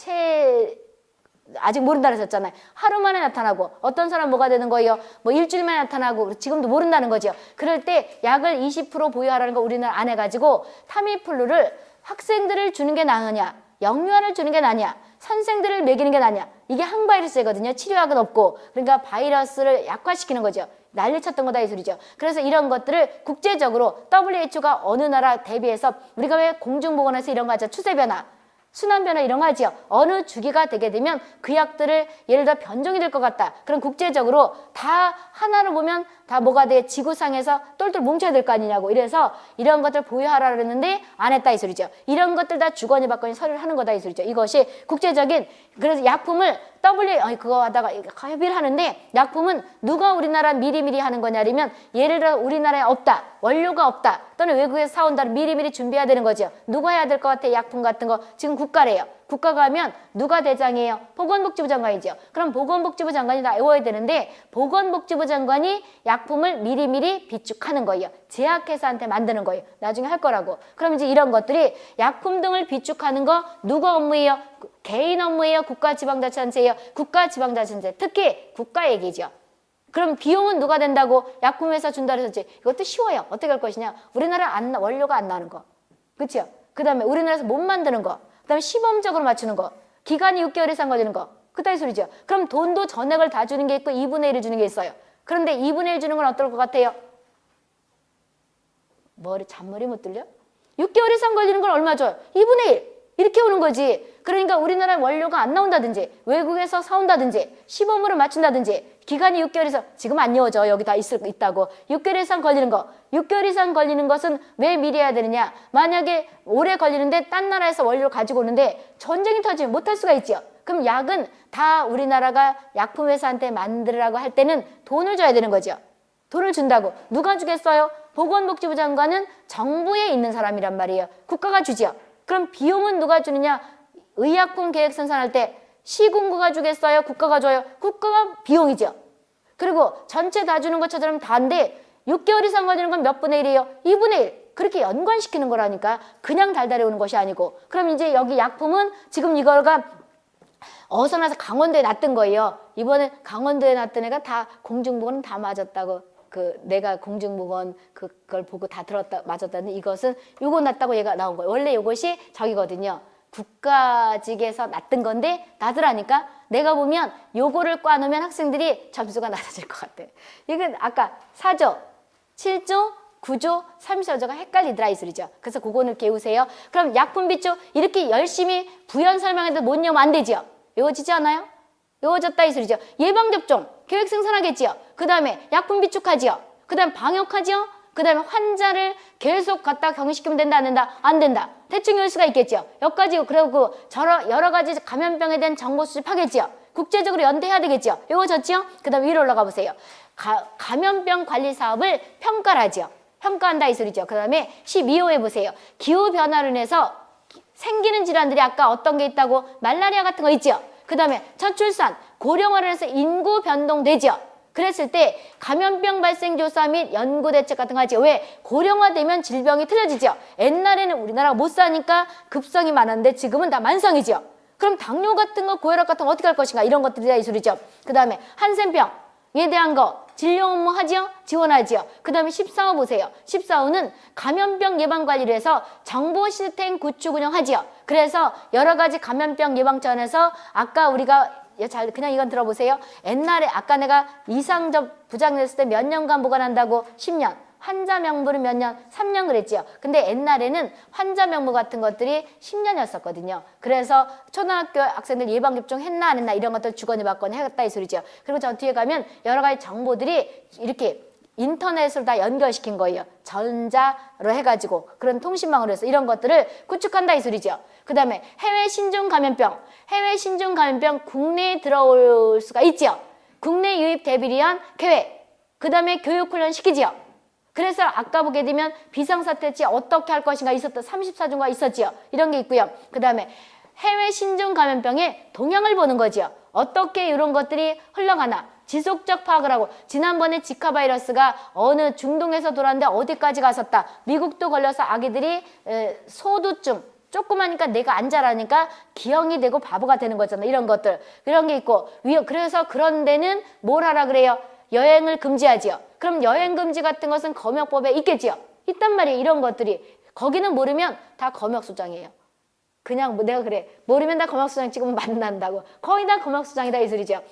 아직 모른다 그랬었잖아요. 하루 만에 나타나고 어떤 사람 뭐가 되는 거예요? 뭐 일주일 만에 나타나고 지금도 모른다는 거죠. 그럴 때 약을 20% 보유하라는 거 우리는 안 해가지고 타미플루를 학생들을 주는 게 나으냐, 영유아를 주는 게 나으냐, 선생들을 먹이는 게 나으냐. 이게 항바이러스거든요. 치료약은 없고. 그러니까 바이러스를 약화시키는 거죠. 난리쳤던 거다 이 소리죠. 그래서 이런 것들을 국제적으로 WHO가 어느 나라 대비해서 우리가 왜 공중보건에서 이런 거 하죠? 추세변화, 순환변화 이런 거 하죠. 어느 주기가 되게 되면 그 약들을 예를 들어 변종이 될 것 같다. 그럼 국제적으로 다 하나로 보면 다 뭐가 돼? 지구상에서 똘똘 뭉쳐야 될 거 아니냐고. 이래서 이런 것들 보유하라 그랬는데 안 했다 이 소리죠. 이런 것들 다 주거니 받거니 서류를 하는 거다 이 소리죠. 이것이 국제적인 그래서 약품을 그거 하다가 협의를 하는데 약품은 누가 우리나라 미리미리 하는 거냐면 예를 들어 우리나라에 없다. 원료가 없다. 또는 외국에서 사온다. 미리미리 준비해야 되는 거죠. 누가 해야 될 것 같아? 약품 같은 거. 지금 국가래요. 국가가 하면 누가 대장이에요? 보건복지부 장관이죠. 그럼 보건복지부 장관이 다 외워야 되는데 보건복지부 장관이 약품을 미리미리 비축하는 거예요. 제약회사한테 만드는 거예요. 나중에 할 거라고. 그럼 이제 이런 것들이 약품 등을 비축하는 거 누가 업무예요? 개인 업무예요? 국가지방자치단체예요? 국가지방자치단체. 특히 국가 얘기죠. 그럼 비용은 누가 된다고? 약품회사 준다 그랬었지. 이것도 쉬워요. 어떻게 할 것이냐? 우리나라 원료가 안 나는 거. 그렇죠? 그 다음에 우리나라에서 못 만드는 거. 그 다음에 시범적으로 맞추는 거. 기간이 6개월 이상 걸리는 거. 그따위 소리죠. 그럼 돈도 전액을 다 주는 게 있고 2분의 1을 주는 게 있어요. 그런데 2분의 1 주는 건 어떨 것 같아요? 잔머리 못 들려? 6개월 이상 걸리는 건 얼마 줘요? 2분의 1. 이렇게 오는 거지. 그러니까 우리나라 원료가 안 나온다든지 외국에서 사온다든지 시범으로 맞춘다든지 기간이 6개월 이상 지금 안 이어져. 여기 다 있다고. 6개월 이상 걸리는 거. 6개월 이상 걸리는 것은 왜 미리 해야 되느냐. 만약에 오래 걸리는데 딴 나라에서 원료를 가지고 오는데 전쟁이 터지면 못할 수가 있죠. 그럼 약은 다 우리나라가 약품회사한테 만들으라고 할 때는 돈을 줘야 되는 거죠. 돈을 준다고. 누가 주겠어요? 보건복지부 장관은 정부에 있는 사람이란 말이에요. 국가가 주죠. 그럼 비용은 누가 주느냐? 의약품 계획 생산할 때 시군구가 주겠어요? 국가가 줘요? 국가가 비용이죠. 그리고 전체 다 주는 것처럼 다인데 6개월 이상 걸리는 건 몇 분의 1이에요? 2분의 1. 그렇게 연관시키는 거라니까. 그냥 달달해 오는 것이 아니고. 그럼 이제 여기 약품은 지금 이거가 어디서 나서 강원도에 놨던 거예요. 이번에 강원도에 놨던 애가 다 공중보건 다 맞았다고. 내가 공중보건 그걸 보고 다 맞았다는데 이것은 요거 놨다고 얘가 나온 거예요. 원래 요것이 저기거든요. 국가직에서 놨던 건데 놔두라니까 내가 보면 요거를 꽈놓으면 학생들이 점수가 낮아질 것 같아. 이건 아까 4조, 7조, 9조, 34조가 헷갈리더라 이 소리죠. 그래서 그거는 깨우세요. 그럼 약품 비축 이렇게 열심히 부연 설명해도 못 외우면 안 되죠. 외워지지 않아요? 외워졌다 이 소리죠. 예방접종, 계획 생산하겠지요. 그 다음에 약품 비축하지요. 그 다음에 방역하지요. 그 다음에 환자를 계속 갖다 격리시키면 된다 안 된다? 안 된다. 대충 외울 수가 있겠죠. 여기까지 그리고 여러 가지 감염병에 대한 정보 수집하겠지요. 국제적으로 연대해야 되겠죠. 외워졌지요? 그 다음에 위로 올라가 보세요. 감염병 관리 사업을 평가를 하지요. 평가한다 이 소리죠. 그 다음에 12호에 보세요. 기후변화로 인해서 생기는 질환들이 아까 어떤 게 있다고? 말라리아 같은 거 있죠. 그 다음에 저출산, 고령화로 해서 인구 변동되죠. 그랬을 때 감염병 발생 조사 및 연구 대책 같은 거 하죠. 왜? 고령화되면 질병이 틀려지죠. 옛날에는 우리나라가 못 사니까 급성이 많았는데 지금은 다 만성이죠. 그럼 당뇨 같은 거, 고혈압 같은 거 어떻게 할 것인가 이런 것들이다 이 소리죠. 그 다음에 한센병에 대한 거 진료 업무 하죠? 지원하죠. 그 다음에 14호 보세요. 14호는 감염병 예방 관리를 해서 정보 시스템 구축 운영하죠. 그래서 여러 가지 감염병 예방 차원에서 아까 우리가 그냥 이건 들어보세요. 옛날에 아까 내가 이상접 부작냈을 때 몇 년간 보관한다고 10년. 환자 명부는 몇 년? 3년 그랬지요. 근데 옛날에는 환자 명부 같은 것들이 10년이었었거든요. 그래서 초등학교 학생들 예방접종 했나 안 했나 이런 것들 주거니 받거니 했다 이 소리죠. 그리고 저 뒤에 가면 여러 가지 정보들이 이렇게 인터넷으로 다 연결시킨 거예요. 전자로 해가지고 그런 통신망으로 해서 이런 것들을 구축한다 이 소리죠. 그 다음에 해외 신종 감염병 국내에 들어올 수가 있죠. 국내 유입 대비를 위한 계획, 그 다음에 교육 훈련 시키지요. 그래서 아까 보게 되면 비상사태치 어떻게 할 것인가 있었던 34종가 있었지요. 이런 게 있고요. 그 다음에 해외 신종 감염병의 동향을 보는 거지요. 어떻게 이런 것들이 흘러가나 지속적 파악을 하고 지난번에 지카 바이러스가 어느 중동에서 돌았는데 어디까지 갔었다. 미국도 걸려서 아기들이 소두증 조그마니까 내가 안 자라니까 기형이 되고 바보가 되는 거잖아. 이런 것들. 그런 게 있고 그래서 그런 데는 뭘 하라 그래요? 여행을 금지하지요. 그럼 여행 금지 같은 것은 검역법에 있겠지요. 있단 말이에요. 이런 것들이. 거기는 모르면 다 검역수장이에요. 그냥 내가 그래. 모르면 다 검역수장 찍으면 만난다고. 거의 다 검역수장이다 이 소리죠.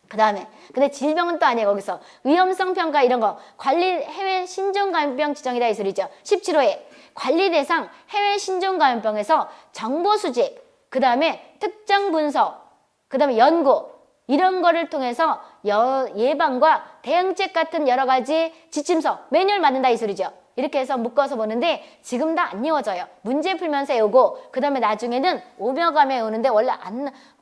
그 다음에 근데 질병은 또 아니에요. 거기서 위험성 평가 이런 거 관리 해외 신종감염병 지정이다 이 소리죠. 17호에 관리 대상 해외 신종감염병에서 정보 수집, 그 다음에 특정 분석, 그 다음에 연구 이런 거를 통해서 예방과 대응책 같은 여러 가지 지침서, 매뉴얼 만든다 이 소리죠. 이렇게 해서 묶어서 보는데 지금 다 안 이어져요. 문제 풀면서 외우고 그 다음에 나중에는 오며가며 외우는데 원래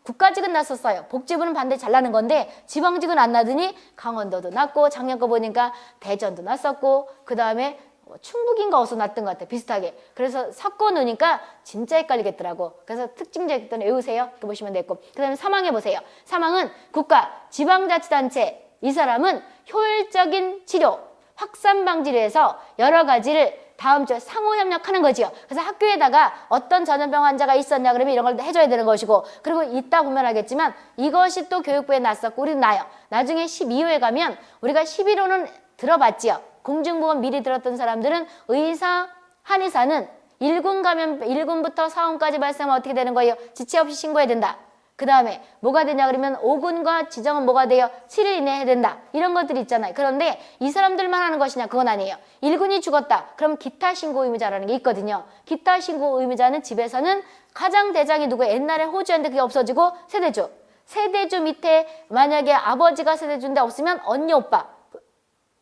국가직은 났었어요. 복지부는 반드시 잘 나는 건데 지방직은 안 나더니 강원도도 났고 작년 거 보니까 대전도 났었고 그 다음에 충북인가 어디서 났던 것 같아. 비슷하게. 그래서 섞어 놓으니까 진짜 헷갈리겠더라고. 그래서 특징적인 외우세요. 이렇게 보시면 되고 그 다음에 사망해 보세요. 사망은 국가, 지방자치단체 이 사람은 효율적인 치료, 확산 방지를 해서 여러 가지를 다음 주에 상호협력하는 거지요. 그래서 학교에다가 어떤 전염병 환자가 있었냐 그러면 이런 걸 해줘야 되는 것이고 그리고 이따 보면 알겠지만 이것이 또 교육부에 났었고 우리는 나요. 나중에 12호에 가면 우리가 11호는 들어봤지요. 공중보건 미리 들었던 사람들은 의사, 한의사는 1군 감염 1군부터 4군까지 발생하면 어떻게 되는 거예요? 지체 없이 신고해야 된다. 그 다음에 뭐가 되냐 그러면 5군과 지정은 뭐가 돼요? 7일 이내에 해야 된다. 이런 것들이 있잖아요. 그런데 이 사람들만 하는 것이냐? 그건 아니에요. 1군이 죽었다. 그럼 기타 신고 의무자라는 게 있거든요. 기타 신고 의무자는 집에서는 가장 대장이 누구예요? 옛날에 호주였는데 그게 없어지고 세대주. 세대주 밑에 만약에 아버지가 세대주인데 없으면 언니 오빠.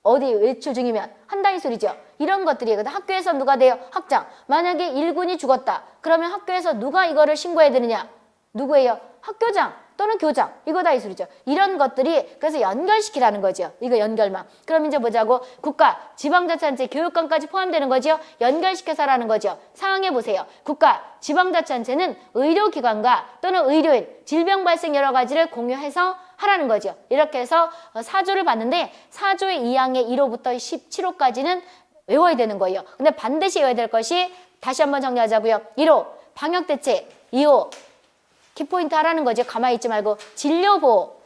어디 외출 중이면 한다 이 소리죠. 이런 것들이 학교에서 누가 돼요? 학장. 만약에 1군이 죽었다. 그러면 학교에서 누가 이거를 신고해야 되느냐? 누구예요? 학교장 또는 교장. 이거다 이 소리죠. 이런 것들이 그래서 연결시키라는 거죠. 이거 연결망. 그럼 이제 보자고. 국가, 지방자치단체, 교육감까지 포함되는 거죠. 연결시켜서 하라는 거죠. 상황해 보세요. 국가, 지방자치단체는 의료기관과 또는 의료인, 질병 발생 여러 가지를 공유해서 하라는 거죠. 이렇게 해서 4조를 봤는데 4조의 2항의 1호부터 17호까지는 외워야 되는 거예요. 근데 반드시 외워야 될 것이 다시 한번 정리하자고요. 1호, 방역대책. 2호, 키포인트 하라는 거죠. 가만히 있지 말고 진료보호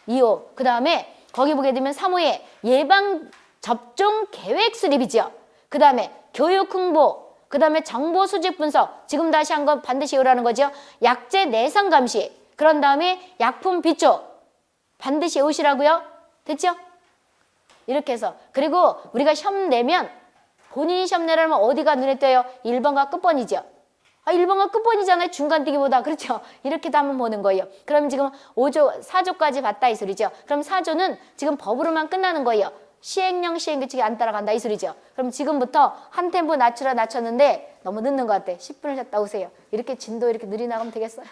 2호. 그 다음에 거기 보게 되면 3호에 예방접종 계획 수립이죠. 그 다음에 교육 홍보, 그 다음에 정보 수집 분석. 지금 다시 한 건 반드시 외우라는 거죠. 약제 내성 감시. 그런 다음에 약품 비초. 반드시 외우시라고요. 됐죠? 이렇게 해서. 그리고 우리가 시험 내면 본인이 시험 내려면 어디가 눈에 띄어요? 1번과 끝번이죠. 1번과 끝번이잖아요. 중간 뛰기보다. 그렇죠? 이렇게도 한번 보는 거예요. 그럼 지금 5조, 4조까지 봤다 이 소리죠. 그럼 4조는 지금 법으로만 끝나는 거예요. 시행령, 시행규칙이 안 따라간다 이 소리죠. 그럼 지금부터 한 템포 낮추라 낮췄는데 너무 늦는 것 같아. 10분을 잤다 오세요. 이렇게 진도 이렇게 느리 나가면 되겠어요.